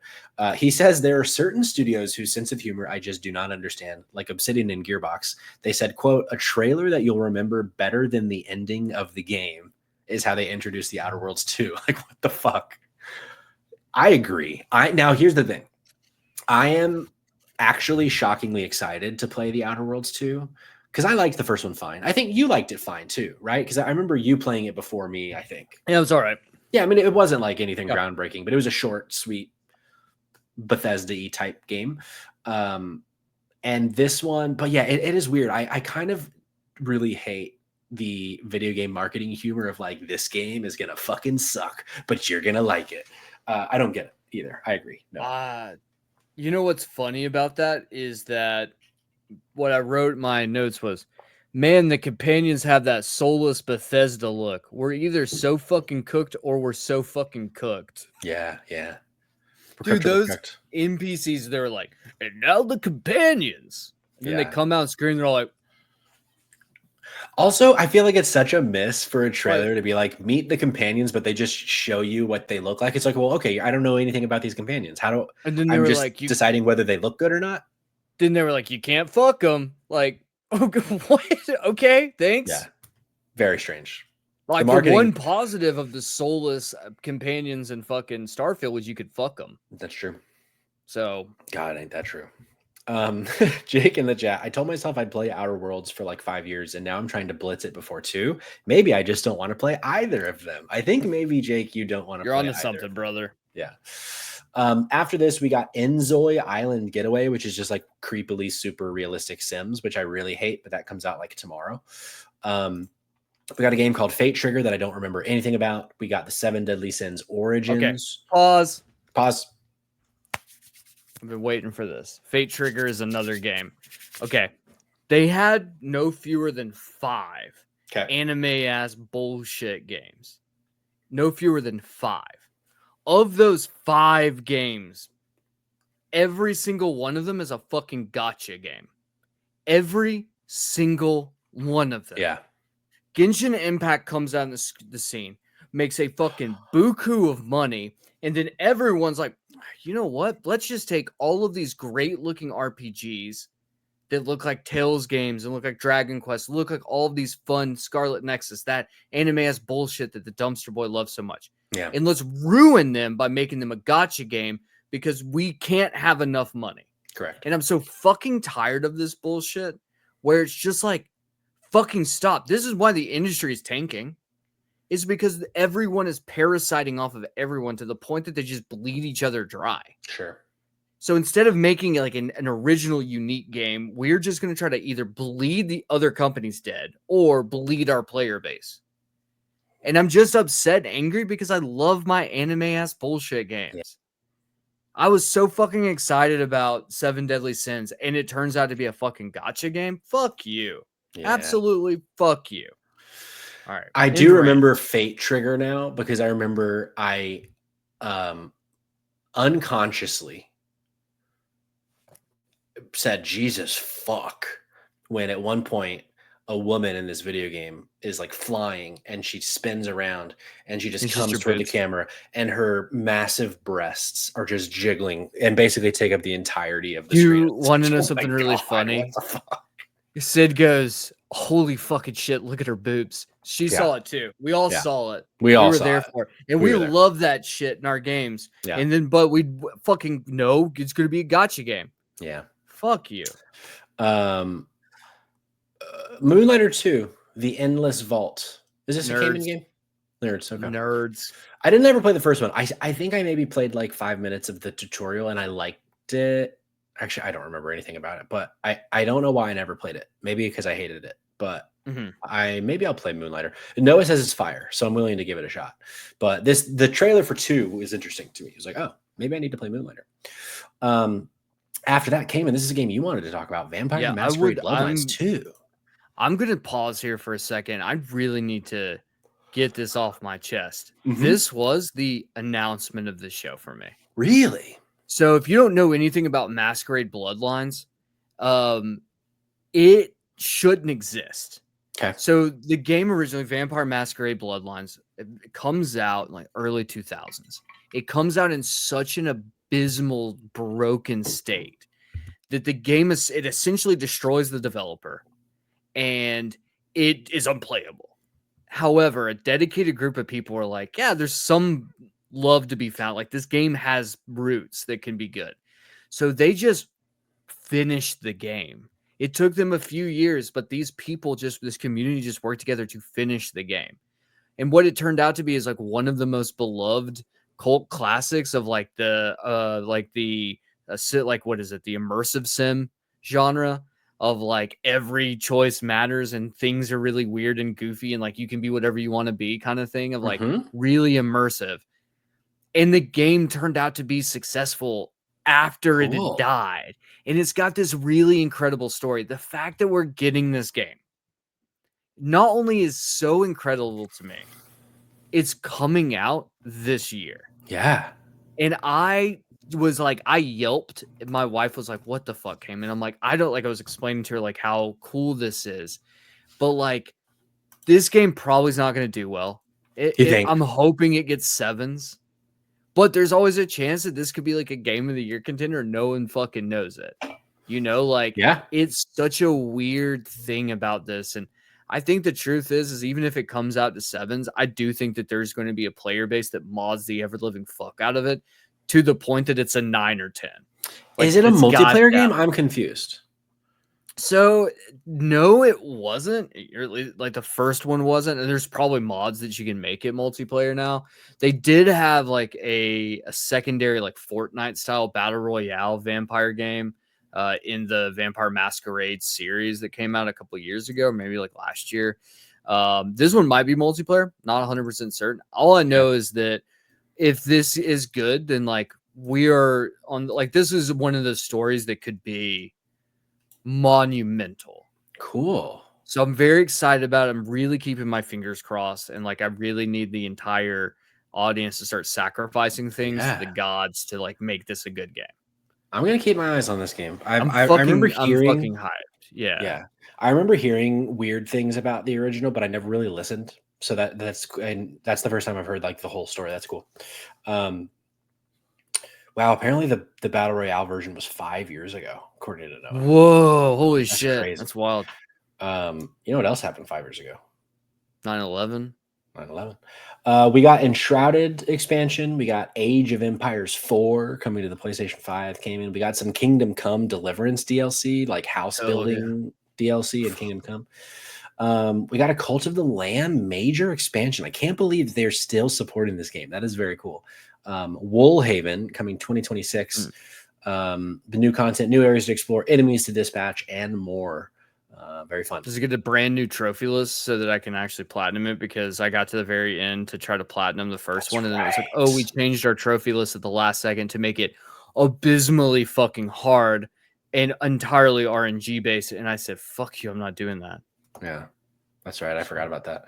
He says there are certain studios whose sense of humor I just do not understand, like Obsidian and Gearbox. They said, quote, "A trailer that you'll remember better than the ending of the game is how they introduced the Outer Worlds 2. Like, what the fuck? I agree. Now, here's the thing. I am actually shockingly excited to play the Outer Worlds 2 because I liked the first one fine. I think you liked it fine too, right? Because I remember you playing it before me, I think. Yeah, it was all right. Yeah, I mean, it wasn't like anything groundbreaking, but it was a short, sweet Bethesda-y type game. And this one, but yeah, it is weird. I kind of really hate the video game marketing humor of like, this game is gonna fucking suck, but you're gonna like it. I don't get it either. I agree. No. You know what's funny about that is that what I wrote in my notes was, man, the companions have that soulless Bethesda look. We're either so fucking cooked or we're so fucking cooked. Yeah, yeah. Dude, those NPCs, they're like, and now the companions. And then they come out and scream, they're all like. Also, I feel like it's such a miss for a trailer to be like, meet the companions, but they just show you what they look like. It's like, well, okay, I don't know anything about these companions. I'm just deciding whether they look good or not. Then they were like, you can't fuck them. Like, what? Okay, thanks. Yeah, very strange. Like, the one positive of the soulless companions in fucking Starfield was you could fuck them. That's true. So, God, ain't that true? Jake in the chat, I told myself I'd play Outer Worlds for like 5 years, and now I'm trying to blitz it before 2. Maybe I just don't want to play either of them. I think maybe, Jake, you don't want to. You're onto something, brother. Yeah. After this, we got Enzoy Island Getaway, which is just like creepily super realistic Sims, which I really hate, but that comes out like tomorrow. We got a game called Fate Trigger that I don't remember anything about. We got the 7 Deadly Sins Origins. Okay. Pause. I've been waiting for this. Fate Trigger is another game. Okay. They had no fewer than 5 anime-ass bullshit games. No fewer than 5. Of those 5 games, every single one of them is a fucking gotcha game. Every single one of them. Yeah. Genshin Impact comes out in the scene, makes a fucking buku of money, and then everyone's like, you know what? Let's just take all of these great looking RPGs that look like Tales games and look like Dragon Quest, look like all of these fun Scarlet Nexus, that anime-ass bullshit that the dumpster boy loves so much. Yeah. And let's ruin them by making them a gacha game because we can't have enough money. Correct. And I'm so fucking tired of this bullshit where it's just like, fucking stop. This is why the industry is tanking. It's because everyone is parasiting off of everyone to the point that they just bleed each other dry. Sure. So instead of making like an original, unique game, we're just going to try to either bleed the other companies dead or bleed our player base. And I'm just upset and angry because I love my anime-ass bullshit games. Yeah. I was so fucking excited about 7 Deadly Sins, and it turns out to be a fucking gacha game. Fuck you. Yeah. Absolutely fuck you. All right. I do remember Fate Trigger now because I remember I unconsciously said Jesus fuck when at one point a woman in this video game is like flying and she spins around and she just comes toward the camera and her massive breasts are just jiggling and basically take up the entirety of the screen. You want to know something really funny? Sid goes, holy fucking shit, look at her boobs. She saw it too. We all saw it. We were there for it. And we love that shit in our games. Yeah. And then, but we fucking know it's going to be a gacha game. Yeah. Fuck you. Moonlighter 2, The Endless Vault. Is this a Cayman game? Nerds. Okay. Nerds. I didn't ever play the first one. I think I maybe played like 5 minutes of the tutorial and I liked it. Actually, I don't remember anything about it, but I don't know why I never played it. Maybe because I hated it, but maybe I'll play Moonlighter. Noah says it's fire, so I'm willing to give it a shot. But the trailer for 2 is interesting to me. It's like, oh, maybe I need to play Moonlighter. After that came, and this is a game you wanted to talk about, Vampire Masquerade Bloodlines 2. I'm going to pause here for a second. I really need to get this off my chest. This was the announcement of the show for me. Really? So if you don't know anything about Masquerade Bloodlines, it shouldn't exist. Okay. So the game originally, Vampire Masquerade Bloodlines, it comes out in like early 2000s. It comes out in such an abysmal, broken state that the game it essentially destroys the developer and it is unplayable. However, a dedicated group of people are like, yeah, there's some love to be found. Like this game has roots that can be good. So they just finished the game. It took them a few years, but these people this community just worked together to finish the game. And what it turned out to be is like one of the most beloved cult classics of like the immersive sim genre of like every choice matters and things are really weird and goofy and like you can be whatever you want to be kind of thing of like really immersive. And the game turned out to be successful after it had died. And it's got this really incredible story. The fact that we're getting this game not only is so incredible to me, it's coming out this year. Yeah. And I was like, I yelped. My wife was like, what the fuck came in? I'm like, I was explaining to her like how cool this is. But like, this game probably is not going to do well. I'm hoping it gets 7s. But there's always a chance that this could be like a game of the year contender. No one fucking knows it. It's such a weird thing about this. And I think the truth is even if it comes out to 7s, I do think that there's going to be a player base that mods the ever-living fuck out of it to the point that it's a 9 or 10. Like, is it a multiplayer game? I'm confused. So, no, it wasn't. Like the first one wasn't. And there's probably mods that you can make it multiplayer now. They did have like a secondary like Fortnite style battle royale vampire game in the Vampire Masquerade series that came out a couple years ago, or maybe like last year. This one might be multiplayer, not 100% certain. All I know is that if this is good, then like we are on like this is one of the stories that could be monumental. Cool. So I'm very excited about it. I'm really keeping my fingers crossed, and like I really need the entire audience to start sacrificing things to the gods to like make this a good game. I'm gonna keep my eyes on this game. I remember hearing, I'm fucking hyped. Yeah. I remember hearing weird things about the original, but I never really listened. So that's the first time I've heard like the whole story. That's cool. Wow, apparently the Battle Royale version was 5 years ago, according to Noah. Whoa, holy That's shit. crazy. That's wild. You know what else happened 5 years ago? 9/11. 9/11. We got Enshrouded expansion. We got Age of Empires 4 coming to the PlayStation 5 came in. We got some Kingdom Come Deliverance DLC, like house building DLC in Kingdom Come. We got a Cult of the Lamb major expansion. I can't believe they're still supporting this game. That is very cool. Woolhaven coming 2026. The new content, new areas to explore, enemies to dispatch, and more. Very fun. Does it get a brand new trophy list so that I can actually platinum it? Because I got to the very end to try to platinum the first one, and then it was like, oh, we changed our trophy list at the last second to make it abysmally fucking hard and entirely RNG based. And I said, fuck you, I'm not doing that. Yeah, that's right. I forgot about that.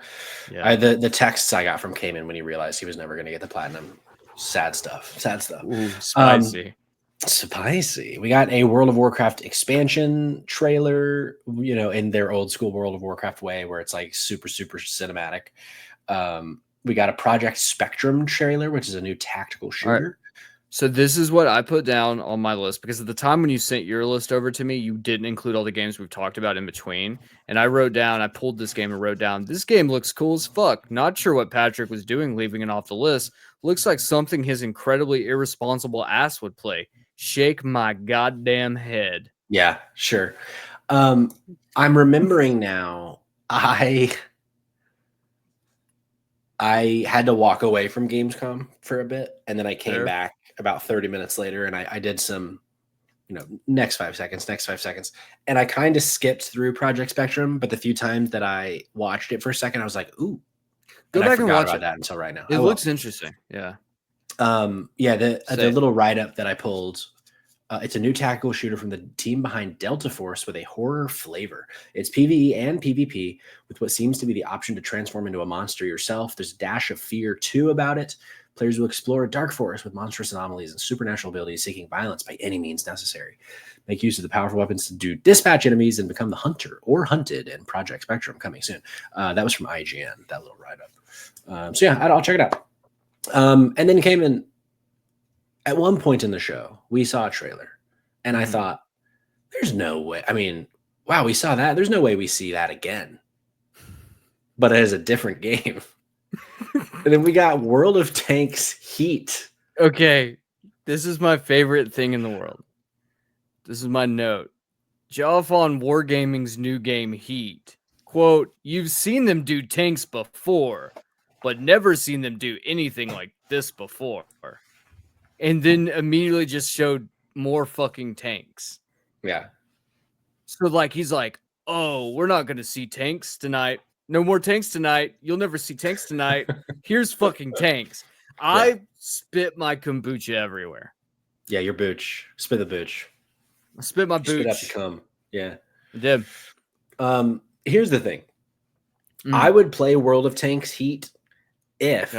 Yeah. The texts I got from Cayman when he realized he was never going to get the platinum. Sad stuff. Ooh, spicy. Spicy. We got a World of Warcraft expansion trailer, in their old school World of Warcraft way, where it's like super, super cinematic. We got a Project Spectrum trailer, which is a new tactical shooter. So this is what I put down on my list, because at the time when you sent your list over to me, you didn't include all the games we've talked about in between. And I pulled this game and wrote down, this game looks cool as fuck. Not sure what Patrick was doing leaving it off the list. Looks like something his incredibly irresponsible ass would play. Shake my goddamn head. Yeah, sure. I'm remembering now, I had to walk away from Gamescom for a bit, and then I came back about 30 minutes later, and I did some, next 5 seconds, and I kind of skipped through Project Spectrum, but the few times that I watched it for a second, I was like, ooh, go back and watch about it. that until right now. It looks interesting. Yeah. The little write-up that I pulled, it's a new tactical shooter from the team behind Delta Force with a horror flavor. It's PvE and PvP with what seems to be the option to transform into a monster yourself. There's a dash of fear too about it. Players will explore a dark forest with monstrous anomalies and supernatural abilities, seeking violence by any means necessary. Make use of the powerful weapons to dispatch enemies and become the hunter or hunted in Project Spectrum, coming soon. That was from IGN, that little write-up. I'll check it out. And then came in at one point in the show, we saw a trailer, and I thought, there's no way. I mean, wow, we saw that. There's no way we see that again. But it is a different game. And then we got World of Tanks Heat. Okay, this is my favorite thing in the world. This is my note. Joff on Wargaming's new game Heat. Quote, you've seen them do tanks before, but never seen them do anything like this before. And then immediately just showed more fucking tanks. Yeah. So he's like, oh, we're not going to see tanks tonight. No more tanks tonight. You'll never see tanks tonight. Here's fucking tanks. I spit my kombucha everywhere. Yeah, your booch. Spit the booch. I spit my booch. Spit up to come. Yeah. I did. Here's the thing. I would play World of Tanks Heat if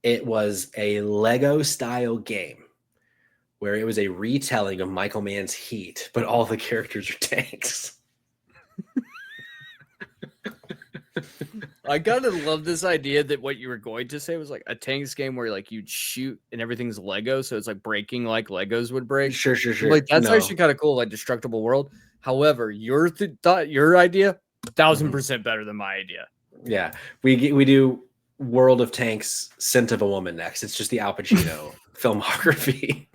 it was a Lego style game where it was a retelling of Michael Mann's Heat, but all the characters are tanks. I kind of love this idea that what you were going to say was like a tanks game where you'd shoot and everything's Lego, so it's like breaking like Legos would break. Sure. That's actually kind of cool, like Destructible World. However, your idea 1,000% better than my idea. Yeah, we do World of Tanks, Scent of a Woman next. It's just the Al Pacino filmography.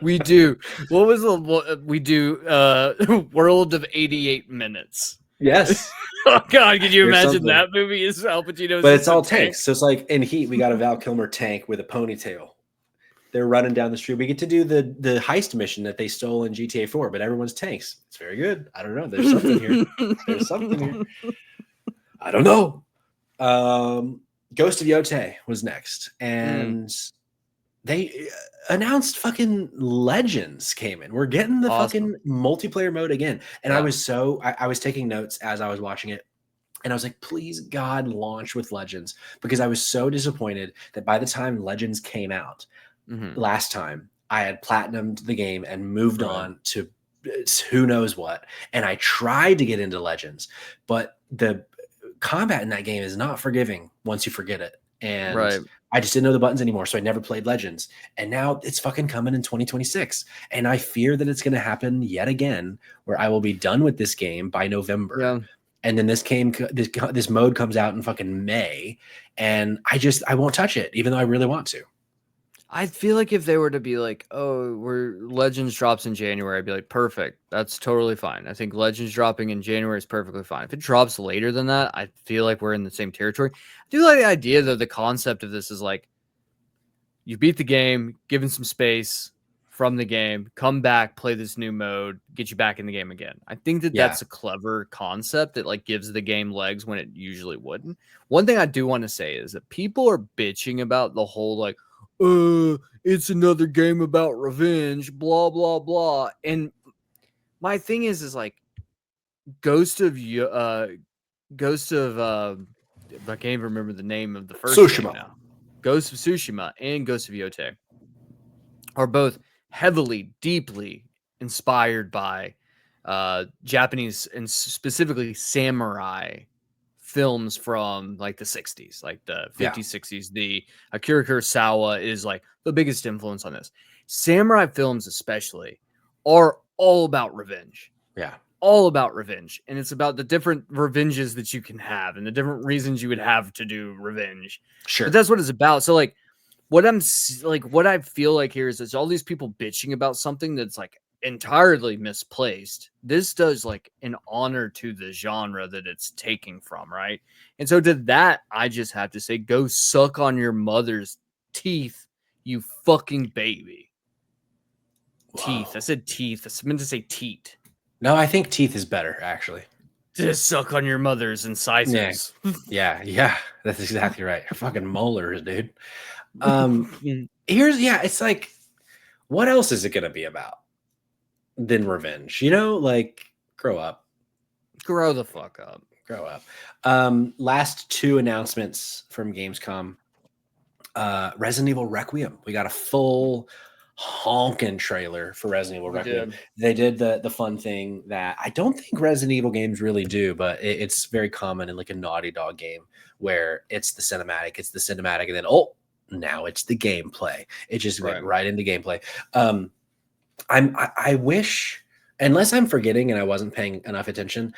We do. What was we do? World of 88 Minutes. Yes. Oh God, can you imagine that movie? Is Al Pacino? But it's all tanks. So it's like in Heat, we got a Val Kilmer tank with a ponytail. They're running down the street. We get to do the heist mission that they stole in GTA 4, but everyone's tanks. It's very good. I don't know. There's something here. There's something here. I don't know. Ghost of Yotei was next, and they announced fucking Legends came in. We're getting the fucking multiplayer mode again. And I was taking notes as I was watching it. And I was like, please God, launch with Legends. Because I was so disappointed that by the time Legends came out last time, I had platinumed the game and moved on to who knows what. And I tried to get into Legends, but the combat in that game is not forgiving once you forget it. And I just didn't know the buttons anymore, so I never played Legends. And now it's fucking coming in 2026. And I fear that it's going to happen yet again, where I will be done with this game by November. Yeah. And then this mode comes out in fucking May, and I won't touch it, even though I really want to. I feel like if they were to be like, oh, Legends drops in January, I'd be like, perfect. That's totally fine. I think Legends dropping in January is perfectly fine. If it drops later than that, I feel like we're in the same territory. I do like the idea, though, the concept of this is like, you beat the game, given some space from the game, come back, play this new mode, get you back in the game again. I think that's a clever concept that like gives the game legs when it usually wouldn't. One thing I do want to say is that people are bitching about the whole like, it's another game about revenge, blah blah blah. And my thing is like Ghost of I can't even remember the name of the first game now. Ghost of Tsushima and Ghost of Yotei are both heavily, deeply inspired by Japanese and specifically samurai films from like the 60s, like the 50s, 60s. The Akira Kurosawa is like the biggest influence on this. Samurai films especially are all about revenge. Yeah. All about revenge. And it's about the different revenges that you can have and the different reasons you would have to do revenge. Sure. But that's what it's about. So like what I feel like here is all these people bitching about something that's like entirely misplaced. This does like an honor to the genre that it's taking from, right? And so to that, I just have to say, go suck on your mother's teeth, you fucking baby. Whoa. Teeth. I said teeth. I meant to say teat. No, I think teeth is better, actually. Just suck on your mother's incisors. Yeah. That's exactly right. Fucking molars, dude. It's like, what else is it going to be about than revenge? You know, like, grow up. Grow the fuck up. Grow up. Last two announcements from Gamescom. Resident Evil Requiem. We got a full honking trailer for Resident Evil Requiem. They did the fun thing that I don't think Resident Evil games really do, but it's very common in like a Naughty Dog game where it's the cinematic, and then now it's the gameplay. It just went right into gameplay. I wish, unless I'm forgetting and I wasn't paying enough attention,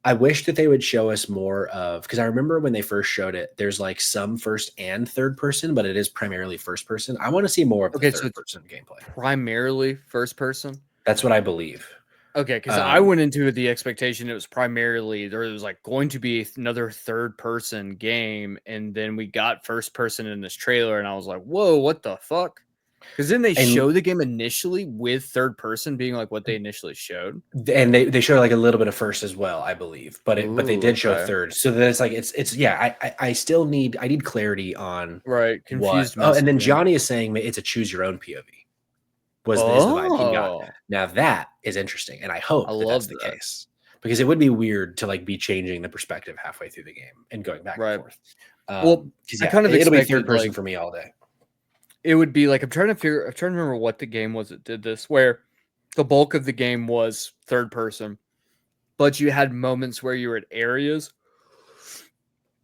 I wish that they would show us more of, because I remember when they first showed it, there's like some first and third person, but it is primarily first person. I want to see more of the third person gameplay. Primarily first person? That's what I believe. Okay, because I went into the expectation it was primarily, there was like going to be another third person game, and then we got first person in this trailer, and I was like, whoa, what the fuck? Because then they show the game initially with third person being like what they initially showed, and they showed like a little bit of first as well, I believe, but they did show third. So then it's like it's I still need clarity on confused. And then Johnny is saying it's a choose your own POV. Is the vibe he got. Now that is interesting, and I hope that's the case, because it would be weird to like be changing the perspective halfway through the game and going back and forth. It'll be third person for me all day. It would be like I'm trying to remember what the game was that did this, where the bulk of the game was third person, but you had moments where you were at areas.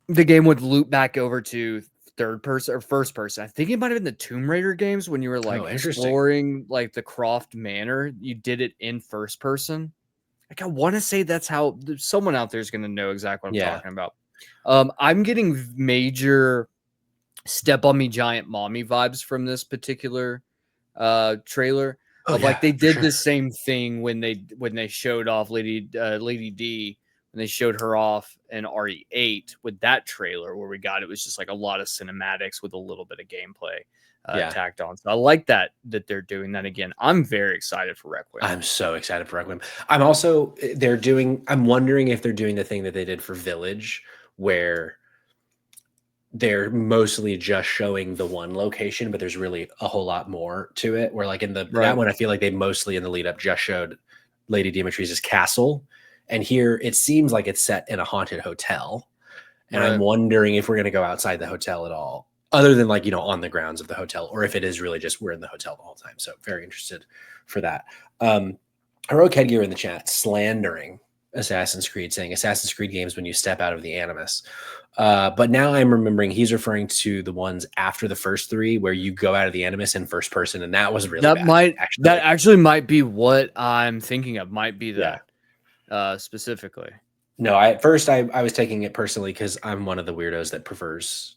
The game would loop back over to third person or first person. I think it might have been the Tomb Raider games when you were like exploring like the Croft Manor. You did it in first person. Like I want to say that's how someone out there is going to know exactly what I'm talking about. I'm getting major Step on Me Giant Mommy vibes from this particular trailer. Like they did the same thing when they showed off Lady D, when they showed her off in RE8 with that trailer where it was just like a lot of cinematics with a little bit of gameplay tacked on. So I like that they're doing that again. I'm very excited for Requiem. I'm so excited for Requiem. I'm wondering if they're doing the thing that they did for Village, where they're mostly just showing the one location, but there's really a whole lot more to it. Where like in that one, I feel like they mostly in the lead up just showed Lady Dimitrescu's castle. And here it seems like it's set in a haunted hotel. And I'm wondering if we're going to go outside the hotel at all, other than like, on the grounds of the hotel, or if it is really just we're in the hotel the whole time. So very interested for that. Heroic Headgear in the chat slandering Assassin's Creed, saying Assassin's Creed games when you step out of the Animus. But now I'm remembering he's referring to the ones after the first 3 where you go out of the Animus in first person, and that was really bad. That actually might be what I'm thinking of. Might be that specifically. No, at first I was taking it personally because I'm one of the weirdos that prefers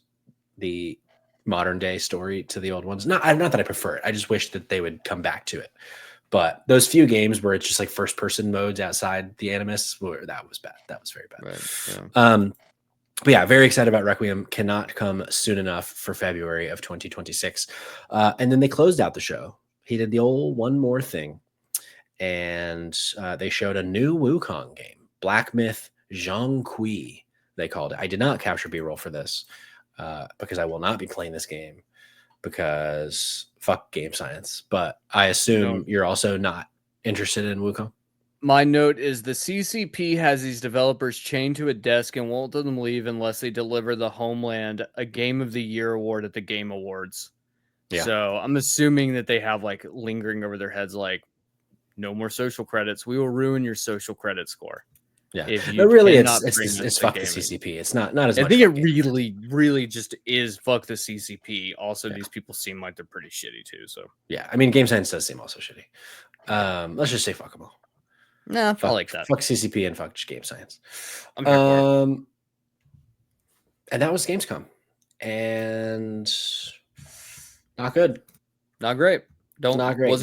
the modern day story to the old ones. Not that I prefer it. I just wish that they would come back to it. But those few games where it's just like first person modes outside the Animus, that was bad. That was very bad. Right, yeah. But yeah, very excited about Requiem. Cannot come soon enough for February of 2026. And then they closed out the show. He did the old one more thing. And they showed a new Wukong game, Black Myth Zhongqi, they called it. I did not capture B-roll for this because I will not be playing this game because fuck game science. But I assume you're also not interested in Wukong. My note is the CCP has these developers chained to a desk and won't let them leave unless they deliver the Homeland a Game of the Year award at the Game Awards. Yeah. So I'm assuming that they have like lingering over their heads like, no more social credits. We will ruin your social credit score. Yeah, but really, it's fuck the CCP. It's not as much. I think it really just is fuck the CCP. Also, these people seem like they're pretty shitty too. So yeah, I mean, game science does seem also shitty. Let's just say fuck them all. Nah, I like that. Fuck CCP and fuck game science. And that was Gamescom, and not good, not great. Not great.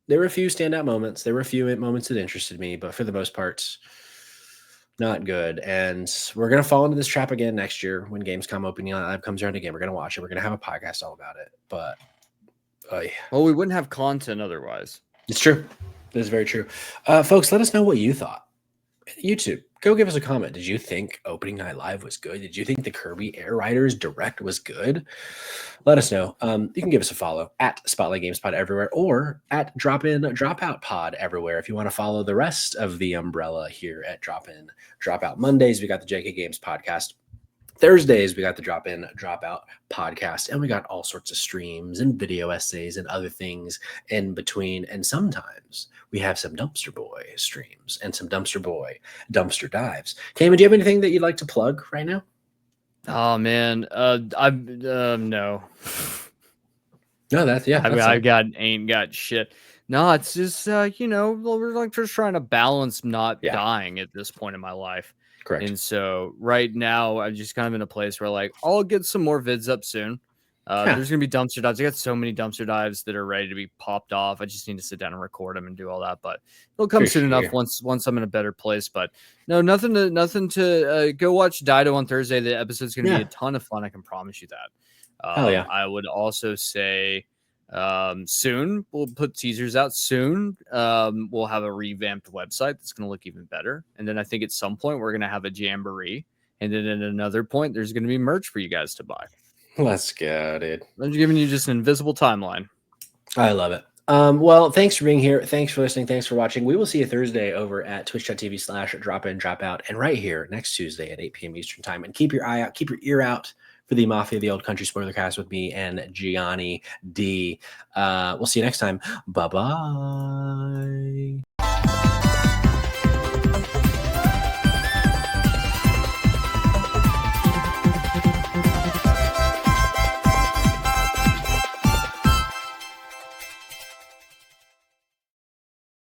There were a few standout moments. There were a few moments that interested me, but for the most part, not good. And we're going to fall into this trap again next year when Gamescom Opening Night comes around again. We're going to watch it. We're going to have a podcast all about it. But, well, we wouldn't have content otherwise. It's true. That is very true. Folks, let us know what you thought. YouTube, go give us a comment. Did you think Opening Night Live was good? Did you think the Kirby Air Riders Direct was good? Let us know. You can give us a follow at Spotlight Games Pod everywhere or at Drop In Dropout Pod everywhere. If you want to follow the rest of the umbrella here at Drop In Dropout. Mondays, we got the JK Games podcast. Thursdays, we got the Drop In Dropout podcast, and we got all sorts of streams and video essays and other things in between. And sometimes we have some Dumpster Boy streams and some Dumpster Boy dumpster dives. Cayman, do you have anything that you'd like to plug right now? Oh man, no. No, that's yeah. I mean, ain't got shit. No, it's just we're like just trying to balance not dying at this point in my life. Correct. And so right now I'm just kind of in a place where like I'll get some more vids up soon. There's gonna be dumpster dives. I got so many dumpster dives that are ready to be popped off. I just need to sit down and record them and do all that. But it'll come soon enough once I'm in a better place. But no, nothing to go watch Dido on Thursday. The episode's gonna be a ton of fun. I can promise you that. Hell yeah. I would also say soon we'll put teasers out soon. We'll have a revamped website that's going to look even better, and then I think at some point we're going to have a jamboree, and then at another point there's going to be merch for you guys to buy. Let's go, dude. I'm giving you just an invisible timeline. I love it. Well, thanks for being here. Thanks for listening. Thanks for watching. We will see you Thursday over at twitch.tv/dropin dropout and right here next Tuesday at 8 p.m. Eastern time. And keep your eye out, keep your ear out for the Mafia of the Old Country spoiler cast with me and Gianni D. We'll see you next time. Bye-bye.